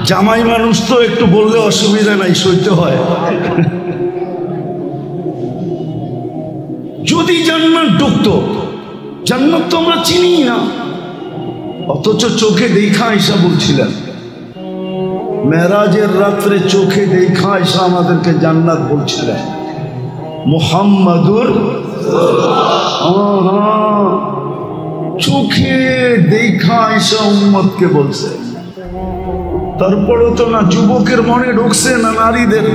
জামাই মানুষ তো একটু বললে অসুবিধা নাই, সইতে হয়। যদি জান্নাত ঢুকতো, জান্নাত তো আমরা চিনি না, অথচ চোখে দেখা আয়েশা বলছিলেন, মেরাজের রাত্রে চোখে দেখা আয়েশা আমাদেরকে জান্নাত বলছিলেন। মুহাম্মাদুর চোখে দেখা আয়েশা উম্মতকে বলছে। তারপরেও তো না যুবকের মনে ঢুকছে, না নারীদের,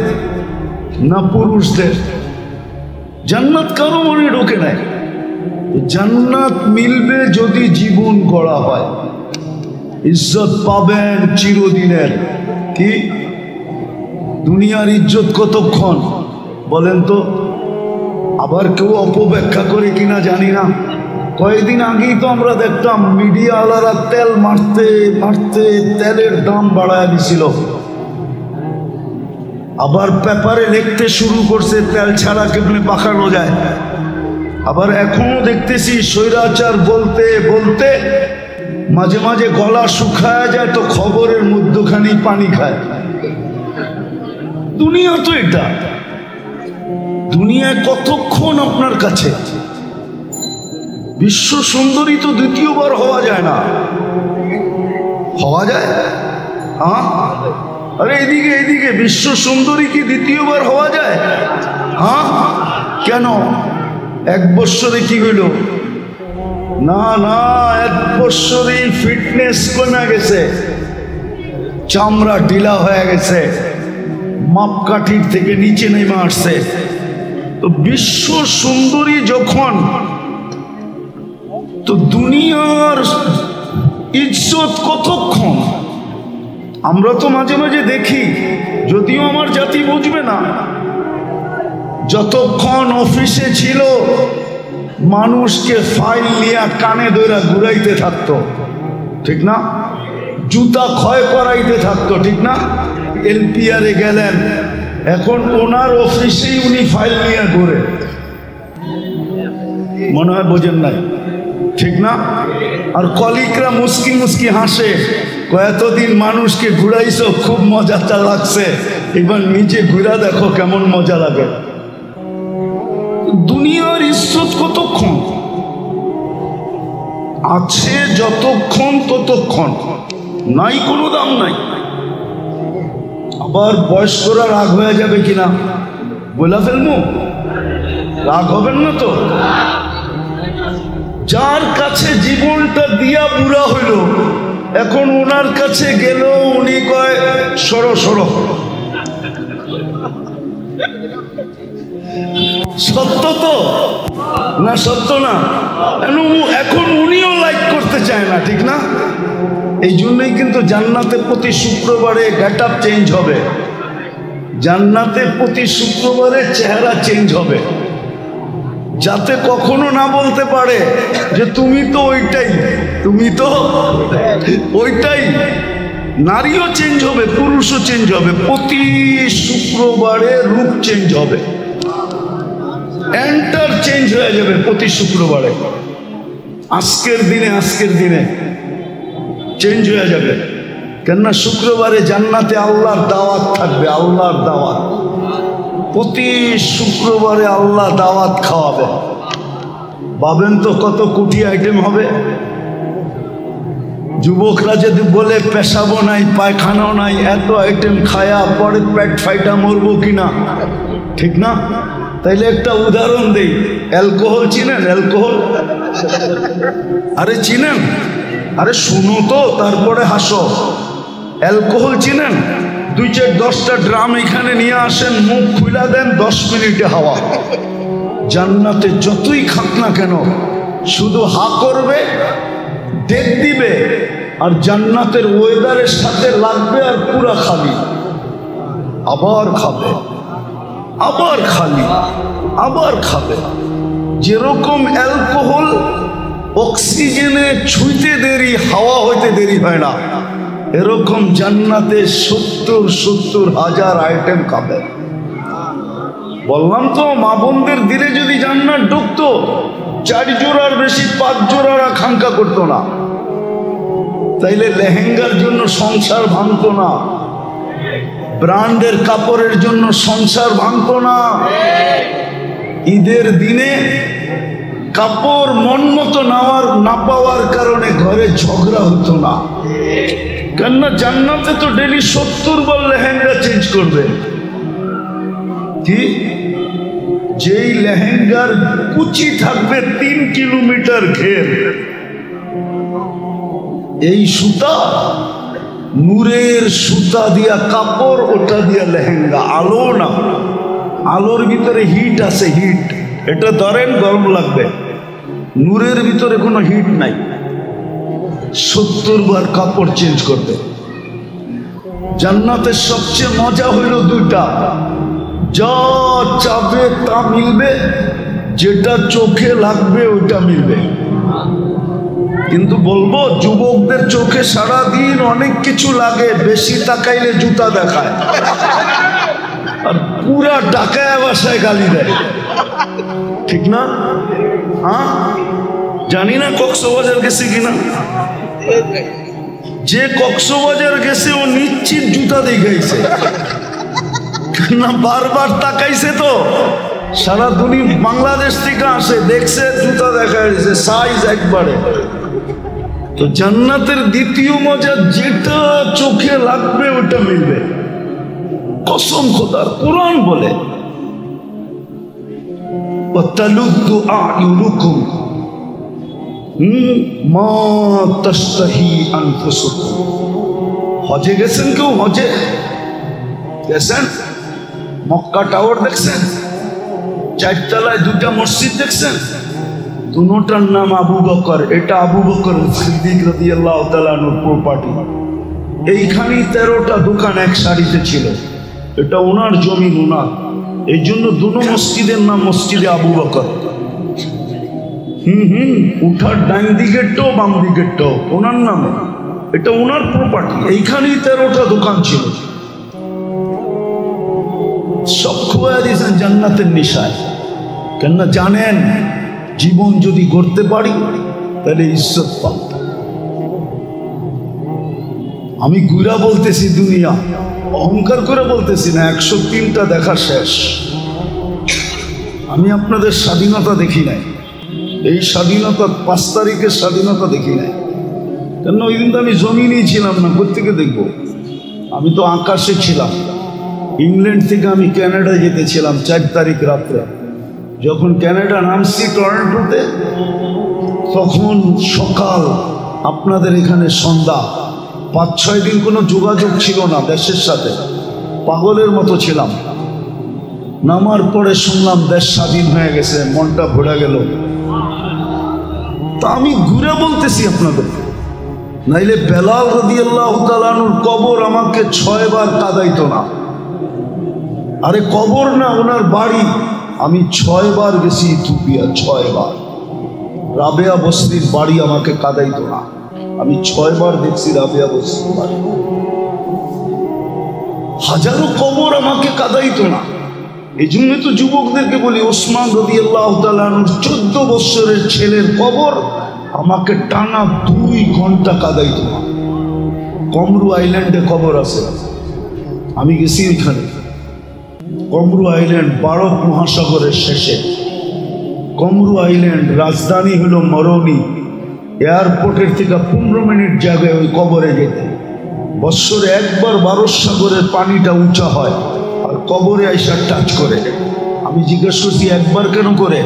না পুরুষদের। জান্নাত কারো মনে ঢোকে নাই। জান্নাত মিলবে যদি জীবন গড়া হয়, ইজ্জত পাবেন চিরদিনের। কি দুনিয়ার ইজ্জত কতক্ষণ বলেন তো? আবার কেউ অপব্যাখ্যা করে কিনা জানি না। কয়েকদিন আগেই তো আমরা দেখতাম মিডিয়া আলারা তেল মারতে মারতে তেলের দাম বাড়ায় দিছিল। আবার পেপারে লিখতে শুরু করছে তেল ছাড়া কেমনে পাকানো যায়। আবার এখনো দেখতেছি স্বৈরাচার বলতে বলতে মাঝে মাঝে গলা শুকায় যায়, তো খবরের মধ্যখানি পানি খায়। দুনিয়া তো এটা। দুনিয়ায় কতক্ষণ আপনার কাছে? বিশ্ব সুন্দরী তো দ্বিতীয়বার হওয়া যায় না। হওয়া যায়? হ্যাঁ, আরে এদিকে এদিকে, বিশ্ব সুন্দরী কি দ্বিতীয়বার হওয়া যায়? হ্যাঁ, কেন? এক বৎসরে কি হইল? না না, এক বৎসরেই ফিটনেস কমে গেছে, চামড়া ঢিলা হয়ে গেছে, মাপকাঠির থেকে নিচে নেমে আসছে। তো বিশ্ব সুন্দরী যখন, তো দুনিয়ার ইজ্জত কতক্ষণ? আমরা তো মাঝে মাঝে দেখি, যদিও আমার জাতি বুঝবে না, যতক্ষণ অফিসে ছিল মানুষকে ফাইল নিয়ে কানে ধরে ঘুরাইতে থাকতো, ঠিক না? জুতা ক্ষয় করাইতে থাকতো, ঠিক না? এলপিআরে গেলেন, এখন ওনার অফিসেই উনি ফাইল নিয়ে ঘুরে। মনে হয় বোঝেন নাই, ঠিক না? আর কলিকরা মুস্কি মুস্কি হাসে, কয়েকদিন মানুষকে ঘুরাইছো, খুব মজাটা লাগছে, এবার নিজে ঘুরা দেখো কেমন মজা লাগে। দুনিয়ার ইজ্জত কতক্ষণ? আছে যতক্ষণ ততক্ষণ, নাই কোনো দাম নাই। আবার বয়স্করা রাগ হয়ে যাবে কিনা বলে ফেলবো? রাগ হবেন না তো? যার কাছে জীবনটা দিয়া বুড়া হইল, এখন ওনার কাছে গেল, উনি কয় সরো সরো। সত্য তো না? সত্য না? এখন উনিও লাইক করতে চায় না, ঠিক না? এই জন্যই কিন্তু জান্নাতে প্রতি শুক্রবারে গেট আপ চেঞ্জ হবে। জান্নাতে প্রতি শুক্রবারে চেহারা চেঞ্জ হবে, যাতে কখনো না বলতে পারে যে তুমি তো ওইটাই, তুমি তো ওইটাই। নারীও চেঞ্জ হবে, পুরুষও চেঞ্জ হবে, প্রতি শুক্রবারে রূপ চেঞ্জ হবে, এন্টার চেঞ্জ হয়ে যাবে প্রতি শুক্রবারে। আজকের দিনে চেঞ্জ হয়ে যাবে। কেননা শুক্রবারে জান্নাতে আল্লাহর দাওয়াত থাকবে, আল্লাহর দাওয়াত। প্রতি শুক্রবারে আল্লাহ দাওয়াত খাওয়াবে। ভাবেন তো কত কোটি আইটেম হবে। যুবকরা যদি বলে পেশাবো নাই, পায়খানাও নাই, এত আইটেম খায়া পরে পেট ফাইটা মরবো কিনা, ঠিক না? তাইলে একটা উদাহরণ দেই। অ্যালকোহল চিনেন? অ্যালকোহল, আরে চিনেন? আরে শুনো তো, তারপরে হাসো। অ্যালকোহল চিনেন? 2-10টা ড্রাম এখানে নিয়ে আসেন, মুখ খুলা দেন, 10 মিনিটে হাওয়া। জান্নাতে যতই খাক না কেন, শুধু হা করবে, ডেক দিবে, আর জান্নাতের ওয়েদারের সাথে লাগবে, আর পুরা খালি। আবার খাবে, আবার খালি, আবার খাবে। যেরকম অ্যালকোহল অক্সিজেনে ছুঁইতে দেরি, হাওয়া হইতে দেরি হয় না, এরকম জান্নাতে 70,000 আইটেম খাবে। বললাম তো মা বোনদের দিলে যদি জান্নাত ঢুকতো 4 জোড়ার বেশি 5 জোড়ার আকাঙ্ক্ষা করতো না, তাইলে লেহেঙ্গার জন্য সংসার ভাঙতো না, ব্র্যান্ডের কাপড়ের জন্য সংসার ভাঙতো না, ঈদের দিনে কাপড় মন মতো না পাওয়ার কারণে ঘরে ঝগড়া হতো না। কেননা জান্নাতে তো ডেলি 70 বার লেহেঙ্গা চেঞ্জ করবে। কি যেই লেহেঙ্গার কুচি থাকবে 3 কিলোমিটার ঘের, এই সুতা নূরের সুতা দিয়া কাপড়, ওটা দিয়া লেহেঙ্গা। আলো না, আলোর ভিতরে হিট আছে, হিট। এটা ধরেন গরম লাগবে, নূরের ভিতরে কোনো হিট নাই। 70 বার কাপড় চেঞ্জ করবে। জান্নাতের সবচেয়ে মজা হইল 2টা, যা চাবে তা মিলবে, যেটা চোখে লাগবে ওইটা মিলবে। কিন্তু বলবো যুবকদের চোখে সারাদিন অনেক কিছু লাগে, বেশি তাকাইলে জুতা দেখায়, আর পুরা ডাকায় বাসায় গালি দেয়, ঠিক না? হ্যাঁ, জানি না কক্সবাজার গেছে কিনা। যে কক্সবাজার গেছে ও নিশ্চিত জুতা দেখাইছে, না বারবার তাকাইছে তো। সারা দুনিয়া বাংলাদেশ থেকে আসে, দেখছে জুতা দেখাইছে, সাইজ একবারে। তো জান্নাতের দ্বিতীয় মজা, যেটা চোখে লাগবে ওটা মিলবে। কসম খোদার, কুরআন বলে ওয়াতালুদ্দু আ'য়ুনুকুম মা তাশতাহি আনফুসুকুম। হজে গেছেন কেউ? হজে গেছেন? মক্কা টাওয়ার দেখছেন? 4 তলায় 2টা মসজিদ দেখছেন? দুটোটার নাম আবু বকর। এটা আবু বকর সিদ্দিক রাদিয়াল্লাহু তাআলা আনহুর প্রপার্টি। এইখানেই 13টা দোকান এক সারিতে ছিল। এটা ওনার জমি, ওনার। এই জন্য দুটো মসজিদের নাম মসজিদে আবু বকর। উঠার ডান দিকেরটাও বাম দিকেরটাও ওনার নামে, এটা ওনার প্রপার্টি। এইখানেই 13টা দোকান ছিল। সব খুঁয়ে দিয়েছেন জান্নাতের নিশায়। কেননা জানেন জীবন যদি গড়তে পারি তাহলে ইজ্জত পাব। আমি ঘুরা বলতেছি দুনিয়া, অহংকার করে বলতেছি না। 103টা দেখা শেষ। আমি আপনাদের স্বাধীনতা দেখি নাই, এই স্বাধীনতা 5 তারিখের স্বাধীনতা দেখি নাই। কেন ওই দিন তো আমি জমিনেই ছিলাম না, কোত্থেকে দেখবো? আমি তো আকাশে ছিলাম। ইংল্যান্ড থেকে আমি ক্যানাডায় যেতেছিলাম 4 তারিখ রাত্রে। যখন ক্যানাডা নামছি টরন্টোতে, তখন সকাল, আপনাদের এখানে সন্ধ্যা। 5-6 দিন কোনো যোগাযোগ ছিল না দেশের সাথে, পাগলের মতো ছিলাম। নামার পরে শুনলাম দেশ স্বাধীন হয়ে গেছে, মনটা ভরে গেল। তা আমি ঘুরে বলতেছি আপনাদের, নাইলে বেলাল রাদিয়াল্লাহু তাআলা আনহুর কবর আমাকে 6 বার কাঁদাইতো না। আরে কবর না, ওনার বাড়ি। আমি 6 বার গেছি ইথিওপিয়া, 6 বার। রাবেয়া বসরির বাড়ি আমাকে কাঁদাইতো না। আমি 6 বার দেখছি রাবেয়া বসরির বাড়ি। হাজারো কবর আমাকে কাঁদাইতো না। এই জন্য তো যুবকদেরকে বলি, ওসমান রাদিয়াল্লাহু তাআলা আনহুর 14 বছরের ছেলের কবর আমাকে টানা 2 ঘন্টা কাঁদাইতো না। কমরু আইল্যান্ডে কবর আছে, আমি গেছি ওইখানে। কমরু আইল্যান্ড ভারত মহাসাগরের শেষে। কমরু আইল্যান্ড রাজধানী হলো মরনি। এয়ারপোর্টের থেকে 15 মিনিট জায়গায় ওই কবরে যেতে। বৎসরে একবার 12 সাগরের পানিটা উঁচা হয় আর কবরে আইসা টাচ করে। আমি জিজ্ঞেস করছি একবার কেন করে?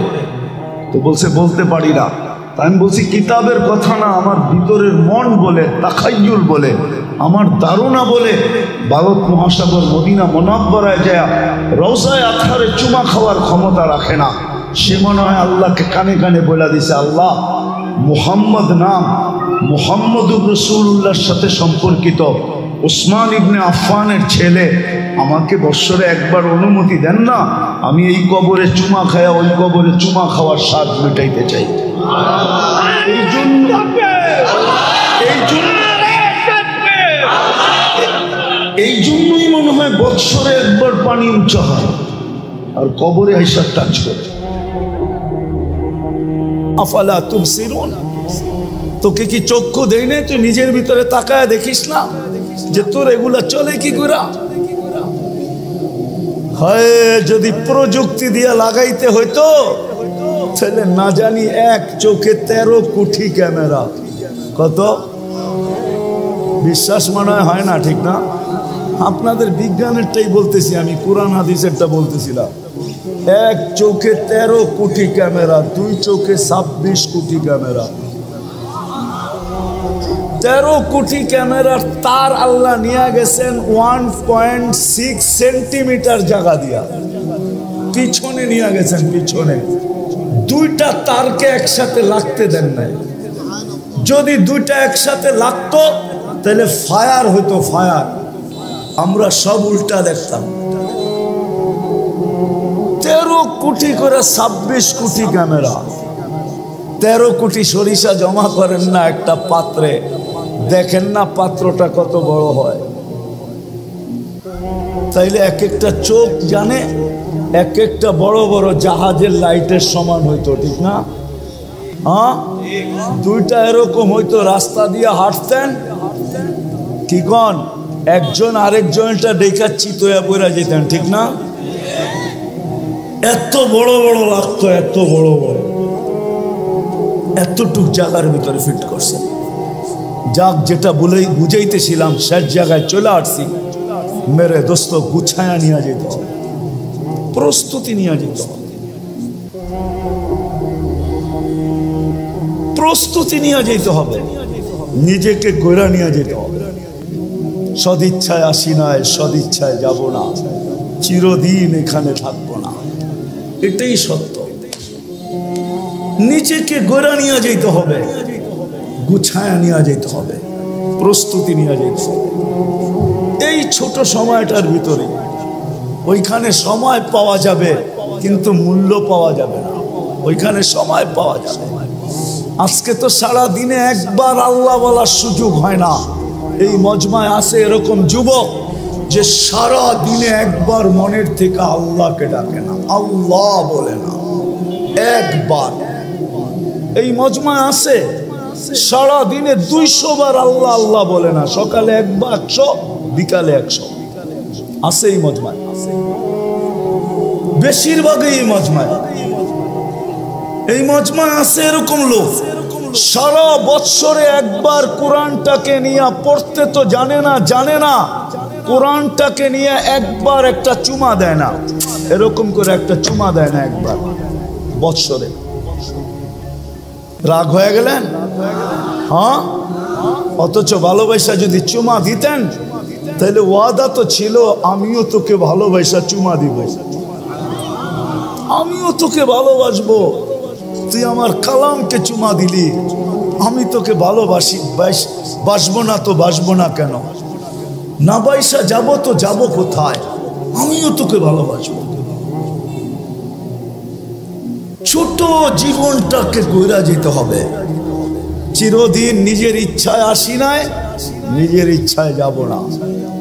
তো বলছে বলতে পারি না। তাই আমি বলছি কিতাবের কথা না, আমার ভিতরের মন বলে, তাখাইয়ুল বলে, আমার ধারণা বলে ভারত মহাসাগর মদিনা মুনাওয়ারায় যায় রওজায়ে আতহারে চুমা খাওয়ার ক্ষমতা রাখে না। সে মনে হয় আল্লাহকে কানে কানে বলে দিছে, আল্লাহ মুহাম্মদ নাম, মুহাম্মদুর রাসূলুল্লাহর সাথে সম্পর্কিত উসমান ইবনে আফফানের ছেলে, আমাকে বৎসরে একবার অনুমতি দেন না, আমি এই কবরে চুমা খায়া ওই কবরে চুমা খাওয়ার স্বাদ মেটাইতে চাই। এই জন্যই মনে হয় বৎসরে একবার পানি উঁচা হয়। আর কবরে আইসা টাচ করে। আফালা তুবসিরুন, তোকে কি চক্ষু দেই না? তুই নিজের ভিতরে তাকায় দেখিস না যে তোর এগুলা চলে কি করে? হয় যদি প্রযুক্তি দিয়ে লাগাইতে হইতো তাহলে না জানি এক চোখে 13 কোটি ক্যামেরা। কত? বিশ্বাস মনে হয় না, ঠিক না? আপনাদের বিজ্ঞানেরটাই বলতেছি আমি, কোরআন হাদিসেরটা বলতেছিলাম। এক চোখে 13 কোটি ক্যামেরা, দুই চোখে 26 কোটি ক্যামেরা। 13 কোটি ক্যামেরার তার আল্লাহ নিয়ে গেছেন 1.6 সেন্টিমিটার জায়গা দিয়া, পিছনে নিয়ে গেছেন। পিছনে দুইটা তারকে একসাথে লাগতে দেন নাই। যদি দুইটা একসাথে লাগতো তাহলে ফায়ার হইতো, ফায়ার। আমরা সব উল্টা দেখতাম। 13 কোটি করে 26 কোটি ক্যামেরা। 13 কোটি সরিষা জমা করেন না একটা পাত্রে, দেখেন না পাত্রটা কত বড় হয়। তাইলে এক একটা চোখ জানে এক একটা বড় বড় জাহাজের লাইটের সমান হইতো, ঠিক না? হ্যাঁ, দুইটা এরকম হইতো, রাস্তা দিয়ে হাঁটতেন, কি কন, একজন আরেকজনটা দেখা চিতয়া পড়া যেতেন, ঠিক না? এত বড় বড় লাগতো, এত বড় বড়, এতটুক জায়গার ভিতরে ফিট করছে। যাক, যেটা বুঝাইতেছিলাম শেষ জায়গায় চলে আসছি। মেরে দোস্ত, গুছায়া নিয়ে যেতে হবে, প্রস্তুতি নিয়ে যেতে হবে, প্রস্তুতি নিয়ে যেতে হবে, নিজেকে গড়া নিয়ে যেতে হবে। সদিচ্ছায় আসি নাই, সদিচ্ছায় যাব না, চিরদিন এখানে থাকবো না, এটাই সত্য। নিজেকে গড়া নিয়ে যেতে হবে, গুছায়া নিয়ে যেতে হবে, প্রস্তুতি নিয়ে যেতে হবে। এই ছোট সময়টার ভিতরে ওইখানে সময় পাওয়া যাবে কিন্তু মূল্য পাওয়া যাবে না। ওইখানে সময় পাওয়া যাবে। আজকে তো সারা দিনে একবার আল্লাহ বলার সুযোগ হয় না। এই মজমায় আছে এরকম যুবক যে সারা দিনে একবার মনের থেকে আল্লাহকে ডাকে না, আল্লাহ বলে না একবার। এই মজমায় আছে সারা দিনে 200 বার আল্লাহ আল্লাহ বলে না, সকালে একবার 100, বিকালে 100। আছে এই মজমায়, বেশিরভাগই এই মজমায়। এই মজমায় আছে এরকম লোক সারা বৎসরে একবার কোরআনটাকে নিয়ে পড়তে তো জানে না, কোরআনটাকে নিয়ে একবার একটা চুমা দেয় না, এরকম করে একটা চুমা দেয় না একবার বৎসরে। রাগ হয়ে গেলেন? হ্যাঁ, অথচ ভালোবাসা যদি চুমা দিতেন তাহলে ওয়াদা তো ছিল, আমিও তোকে ভালোবাসা চুমা দিব, আমিও তোকে ভালোবাসবো। তুই আমার কালামকে চুমা দিলি, আমি তোকে ভালোবাসি, বাসবো না তো বাসবো না কেন? না বাইসা যাবো তো যাবো কোথায়? আমিও তোকে ভালোবাসবো। ছোট জীবনটাকে গড়া যেতে হবে। চিরদিন নিজের ইচ্ছায় আসি নাই, নিজের ইচ্ছায় যাব না,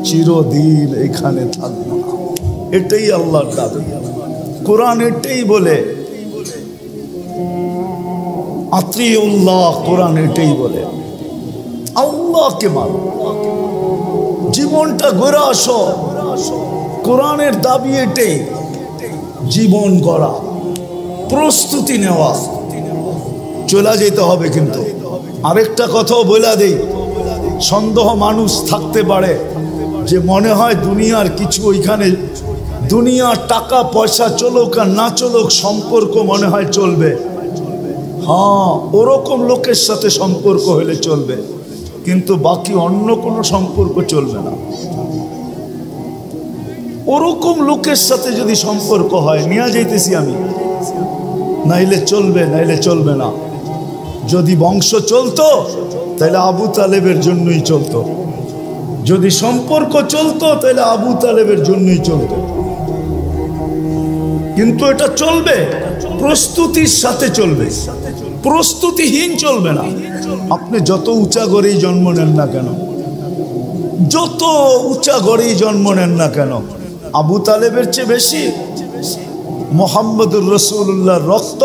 চিরদিন এখানে থাকবো না। এটাই আল্লাহর দাবি। কোরআন এটাই বলে, আতিউল্লাহ, কোরআন এটাই বলে, আল্লাহকে মানো, জীবনটা গড়া আসো। কোরআনের দাবি এটাই, জীবন গড়া, প্রস্তুতি নেওয়া। চলে যেতে হবে। কিন্তু আরেকটা কথাও বলে দেই, সন্দেহ মানুষ থাকতে পারে যে মনে হয় দুনিয়ার কিছু ওইখানে, দুনিয়ার টাকা পয়সা চলুক আর না চলুক সম্পর্ক মনে হয় চলবে। হ্যাঁ, ওরকম লোকের সাথে সম্পর্ক হলে চলবে, কিন্তু বাকি অন্য কোনো সম্পর্ক চলবে না। ওরকম লোকের সাথে যদি সম্পর্ক হয়, নিয়ে যাইতেছি আমি, নাইলে চলবে, নাইলে চলবে না। যদি বংশ চলতো তাহলে আবু তালেবের জন্যই চলতো, যদি সম্পর্ক চলতো তাহলে আবু তালেবের জন্যই চলতো। কিন্তু এটা চলবে, প্রস্তুতির সাথে চলবে, প্রস্তুতিহীন চলবে না। আপনি যত উঁচা গড়েই জন্ম নেন না কেন, যত উঁচা গড়েই জন্ম নেন না কেন, আবু তালেবের চেয়ে বেশি মুহাম্মদুর রাসূলুল্লাহর রক্ত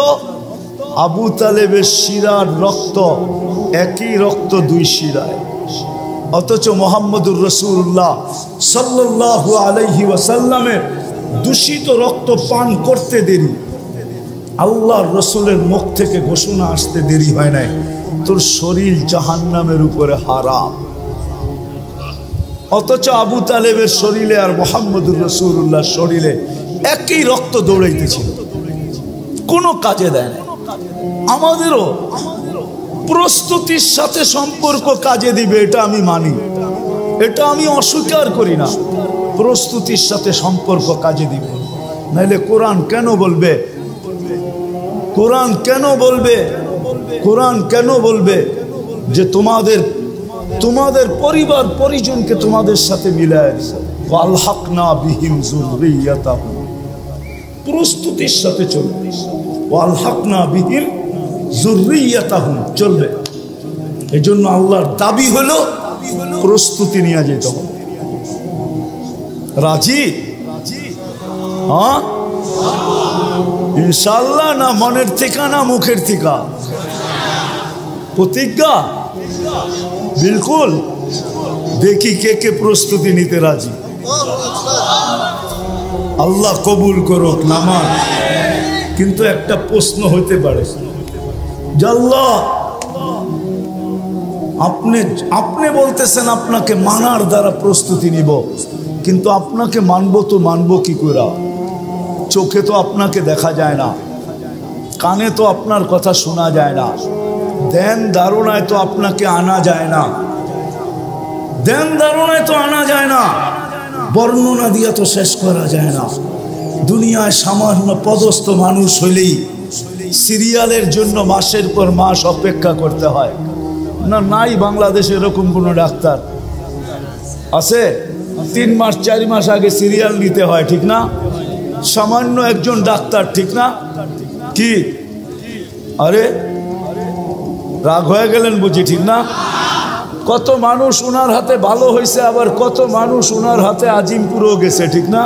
আবু তালেবের শিরার রক্ত একই রক্ত দুই শিরায়, অথচ মুহাম্মদুর রাসূলুল্লাহ সাল্লাল্লাহু আলাইহি ওয়াসাল্লামের দূষিত রক্ত পান করতে দেরি, আল্লাহর রসুলের মুখ থেকে ঘোষণা আসতে দেরি হয় নাই, তোর শরীর জাহান্নামের উপরে হারাম। অথচ আবু তালেবের শরীরে আর মুহাম্মদুর রাসূলুল্লাহর শরীরে একই রক্ত দৌড়াইতেছিল, কোনো কাজে দেয় না। আমাদেরও প্রস্তুতির সাথে সম্পর্ক কাজে দিবে, এটা আমি মানি, এটা আমি অস্বীকার করি না। প্রস্তুতির সাথে সম্পর্ক কাজে দিবে, নাইলে কোরআন কেন বলবে, কোরআন কেন বলবে, কোরআন কেন বলবে যে তোমাদের পরিবার পরিজনকে তোমাদের সাথে মিলায় দিছে, ওয়ালহাকনা বিহিম যুররিয়াতাহুম, প্রস্তুতির সাথে চলবে, ওয়ালহাকনা বিহিম যুররিয়াতাহুম চলবে। এই জন্য আল্লাহর দাবি হলো প্রস্তুতি নিয়ে যেতে হবে। রাজি? হ্যাঁ ইনশাআল্লাহ, না মনের থেকে না মুখের থেকে? প্রতিজ্ঞা? বিলকুল। দেখি কে কে প্রস্তুতি নিতে রাজি। আল্লাহ কবুল করুক নামাজ। কিন্তু একটা প্রশ্ন হইতে পারে যে আল্লাহ আপনি বলতেছেন আপনাকে মানার দ্বারা প্রস্তুতি নিব, কিন্তু আপনাকে মানবো তো মানবো কি করে? চোখে তো আপনাকে দেখা যায় না, কানে তো আপনার কথা শোনা যায় না, ধ্যান ধারণায় তো আপনাকে আনা যায় না, ধ্যান ধারণায় তো আনা যায় না, বর্ণনা দিয়া তো শেষ করা যায় না। দুনিয়ায় সামান্য পদস্থ মানুষ হইলেই সিরিয়ালের জন্য মাসের পর মাস অপেক্ষা করতে হয় না? নাই বাংলাদেশে এরকম কোনো ডাক্তার আছে? 3 মাস 4 মাস আগে সিরিয়াল নিতে হয়, ঠিক না? সামান্য একজন ডাক্তার, ঠিক না? কি আরে রাগ হয়ে গেলেন বুঝি, ঠিক না? কত মানুষ ওনার হাতে ভালো হয়েছে, আবার কত মানুষ ওনার হাতে আজিমপুরেও গেছে, ঠিক না?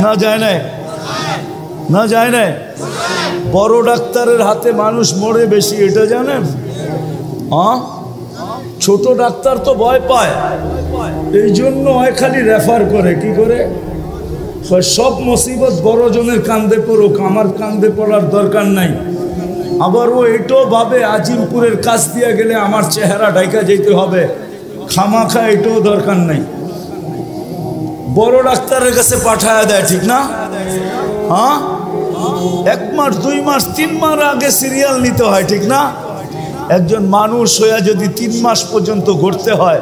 না যায় নাই, না যায় নাই। বড় ডাক্তারের হাতে মানুষ মরে বেশি, এটা জানেন? হ্যাঁ, ছোট ডাক্তার তো ভয় পায়, এই জন্য হয় খালি রেফার করে। কি করে? সব মুসিবত বড় জনের কান্দে পড়ুক, আমার কান্দে পড়ার দরকার নাই। আবার ও এটাও ভাবে আজিমপুরের কাছ দিয়ে গেলে আমার চেহারা ঢাকা যেতে হবে, খামাখা এটাও দরকার নাই, বড় ডাক্তারের কাছে পাঠায় দেয়, ঠিক না? হ্যাঁ, 1 মাস 2 মাস 3 মাস আগে সিরিয়াল নিতে হয়, ঠিক না? একজন মানুষ হইয়া যদি 3 মাস পর্যন্ত ঘুরতে হয়,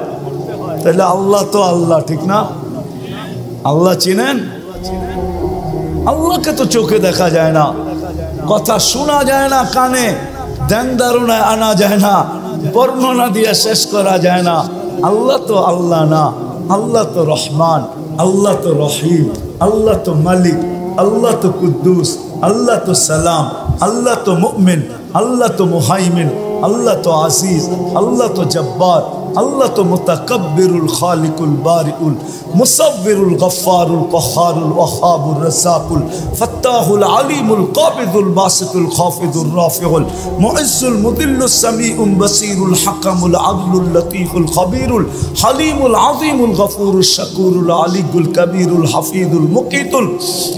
তাহলে আল্লাহ তো আল্লাহ, ঠিক না? আল্লাহ চিনেন? আল্লাহকে তো চোখে দেখা যায় না, কথা শোনা যায় না কানে, ধ্যান ধারণায় আনা যায় না, বর্ণনা দিয়ে শেষ করা যায় না। আল্লাহ তো আল্লাহ না, আল্লাহ তো রহমান, আল্লাহ তো রহিম, আল্লাহ তো মালিক, আল্লাহ তো কুদ্দুস, আল্লাহ তো সালাম, আল্লাহ তো মুমিন, আল্লাহ তো মুহাইমিন, আল্লাহ তো আজিজ, আল্লাহ তো জব্বার, আল্লাহ তো মুতাকাব্বিরুল খালিকুল বারিউল মুসাব্বিরুল গফফারুল কহারুল ওয়াহাবুর রাজ্জাকুল ফাত্তাহুল আলিমুল কাবিদুল বাসিতুল খাফিদুর রাফিউল মুইজ্জুল মুদিল্লুস সামিউল বাসিরুল হাকামুল আদলুল লতীফুল খবীরুল হালিমুল আযীমুল গফুরুশ শাকুরুল আলিয়ুল কবীরুল হাফিজুল মুকিতুল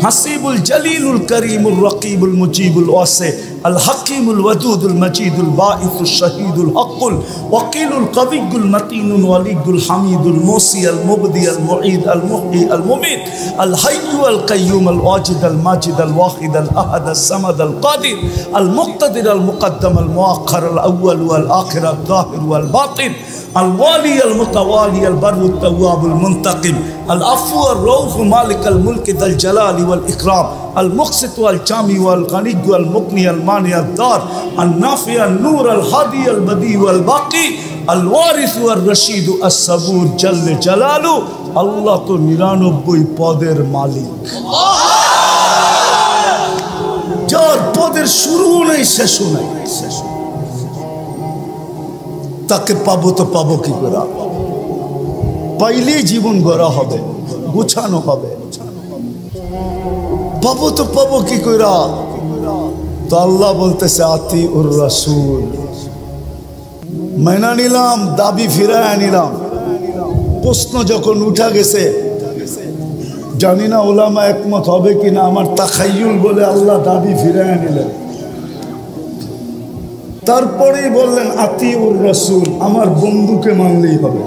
হাসিবুল জলিলুল করিমুর রকিবুল মুজিবুল ওয়াসি আল হাকিমুল ওয়াদুদুল মজিদুল বাঈসুশ শাহীদুল হকুল ওয়াকিলুল কবিয়ুল المتين الولي الحميد الموصي المبدي المعيد المحيي المميت الحي القيوم الواجد الماجد الواحد الأحد الصمد القادر المقتدر المقدم المؤخر الأول والآخر الظاهر والباطن الوالي المتوالي البر التواب المنتقم العفو الرؤوف مالك الملك ذا الجلال والإكرام المقسط والجامع والغني والمغني المانع الدار النافع النور الهادي البديع والباقي الوارث والرشيد الصبور جل جلاله الله تو 99 পদের মালিক, যার পদের শুরু নেই শেষ নেই, তাকে পাবো তো পাবো কি করে? পাইলেই জীবন গড়া হবে, গুছানো হবে। পাবো তো পাবো কি কইরা? তো আল্লাহ বলতেছে আতিউর রাসূল। মাইনা নিলাম, দাবি ফিরায় নিলাম। প্রশ্ন যখন উঠা গেছে, জানি না ওলামা একমত হবে কিনা, আমার তাখাইয়ুল বলে আল্লাহ দাবি ফিরায় নিলেন। তারপরেই বললেন আতিউর রাসূল, আমার বন্ধুকে মানলেই হবে।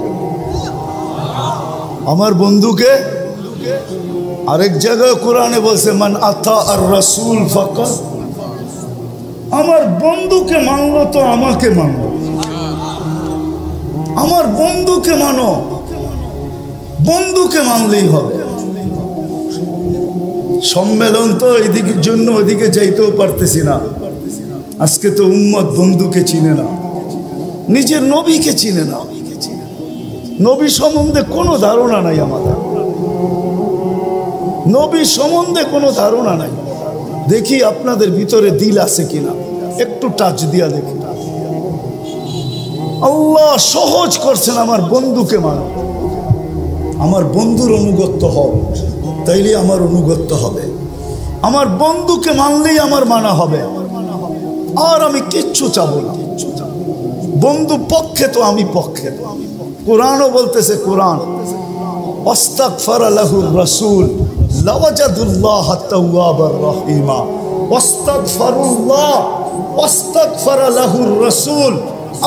আমার বন্ধুকে, আরেক জায়গায় কোরআনে বলছে মান আতা আর রাসূল ফাকাত। আমার বন্ধুকে মানলো তো আমাকে মানলো। আমার বন্ধুকে মানো, বন্ধুকে মানলেই হবে। সম্মেলন তো এদিকের জন্য ওদিকে যাইতেও পারতেছি না। আজকে তো উম্মত বন্ধুকে চিনে না, নিজের নবীকে চিনে না। নবী সম্বন্ধে কোনো ধারণা নাই আমাদের, নবী সম্বন্ধে কোনো ধারণা নাই। দেখি আপনাদের ভিতরে দিল আছে কিনা, একটু টাচ দিয়া দেখি। আল্লাহ সহজ করছেন, আমার বন্ধুকে মানো, আমার বন্ধুর অনুগত্য হও, তাইলে আমার অনুগত্য হবে। আমার বন্ধুকে মানলেই আমার মানা হবে, আর আমি কিচ্ছু চাবো না। বন্ধু পক্ষে তো আমি পক্ষে। কোরআনও বলতেছে, কোরআন ওয়াস্তাগফারা লাহুর রাসূল লাওয়াজাদুল্লাহ তাওয়াবার রহিমা। ওয়াস্তাগফারুল্লাহ ওয়াস্তাগফারা লাহুর রাসূল,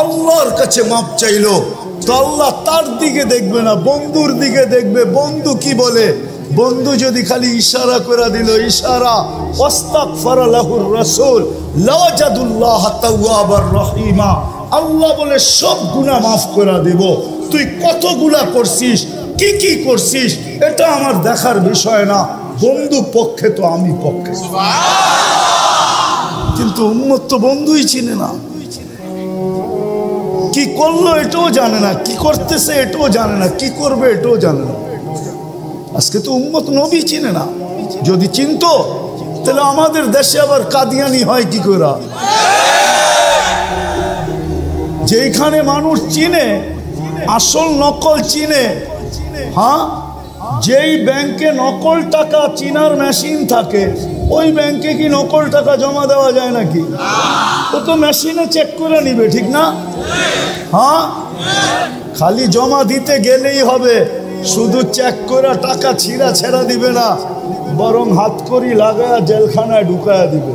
আল্লাহর কাছে মাপ চাইলো তো আল্লাহ তার দিকে দেখবে না, বন্ধুর দিকে দেখবে। বন্ধু কি বলে? বন্ধু যদি খালি ইশারা করে দিল, ইশারা ওয়াস্তাগফারা লাহুর রাসূল লাওয়াজাদুল্লাহ তাওয়াবার রহিমা, আল্লাহ বলে সব গুনাহ মাফ করে দেব। তুই কত গুনাহ করছিস, কি কি করছিস, এটা আমার দেখার বিষয় না। বন্ধু পক্ষে তো আমি পক্ষে। কিন্তু উম্মত তো বন্ধুই চিনে না, কি করলো এটাও জানে না, কি করতেছে এটাও জানে না, কি করবে এটাও জানে না। আজকে তো উম্মত নবী চিনে না। যদি চিনতো তাহলে আমাদের দেশে আবার কাদিয়ানি হয় কি করে? যেখানে মানুষ চিনে, আসল নকল চিনে। হ্যাঁ, যেই ব্যাংকে নকল টাকা চিনার মেশিন থাকে, ওই ব্যাংকে কি নকল টাকা জমা দেওয়া যায় নাকি? ও তো মেশিনে চেক করে নিবে, ঠিক না? হ্যাঁ, খালি জমা দিতে গেলেই হবে, শুধু চেক করে টাকা ছিঁড়া ছেড়া দিবে না, বরং হাত করি লাগায় জেলখানায় ঢুকায়া দিবে।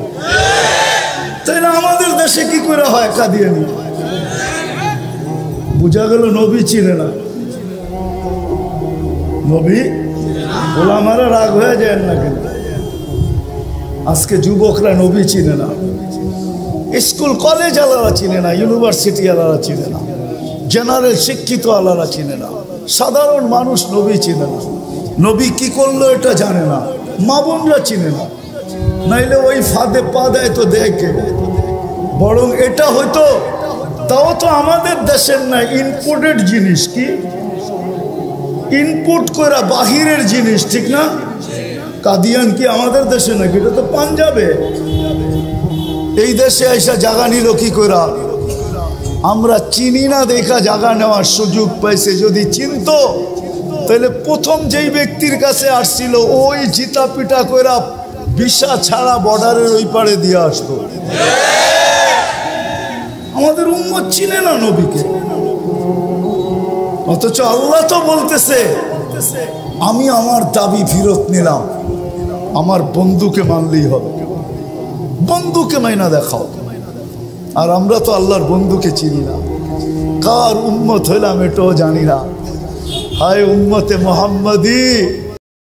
তাই না? আমাদের দেশে কি করে হয় কাদিয়ানি? বুঝা গেল নবী চিনে না। নবী ওলামারা রাগ হয়ে যায় না, কিন্তু আজকে যুবকরা নবী চিনে না, স্কুল কলেজ আলারা চিনে না, ইউনিভার্সিটি আলারা চিনে না, জেনারেল শিক্ষিত আলারা চিনে না, সাধারণ মানুষ নবী চিনে না। নবী কি করলো এটা জানে না, মা বোনরা চিনে না। নাইলে ওই ফাঁদে পা দেয় তো দেখে, বরং এটা হয়তো তাও তো আমাদের দেশের না, ইনপুটেড জিনিস। কি ইনপুট করা বাহিরের জিনিস, ঠিক না? কাদিয়ান কি আমাদের দেশে নাকি? এটা তো পাঞ্জাবে। এই দেশে এসে জায়গা নিল কি করে? আমরা চিনি না দেখা জায়গা নেওয়ার সুযোগ পাইছে। যদি চিনতো তাহলে প্রথম যেই ব্যক্তির কাছে আসছিল ওই জিতা পিটা কইরা ভিসা ছাড়া বর্ডারের ওই পারে দিয়ে আসতো। আমাদের উম্মত চিনে না নবীকে, অথচ আল্লাহ তো বলতেছে আমি আমার দাবি ফেরত নিলাম, আমার বন্ধুকে মানলেই হবে। বন্ধুকে মাইনা দেখাও। আর আমরা তো আল্লাহর বন্ধুকে চিনি না, কার উম্মত হইলাম এটাও জানি না। হায় উম্মতে মুহাম্মাদি।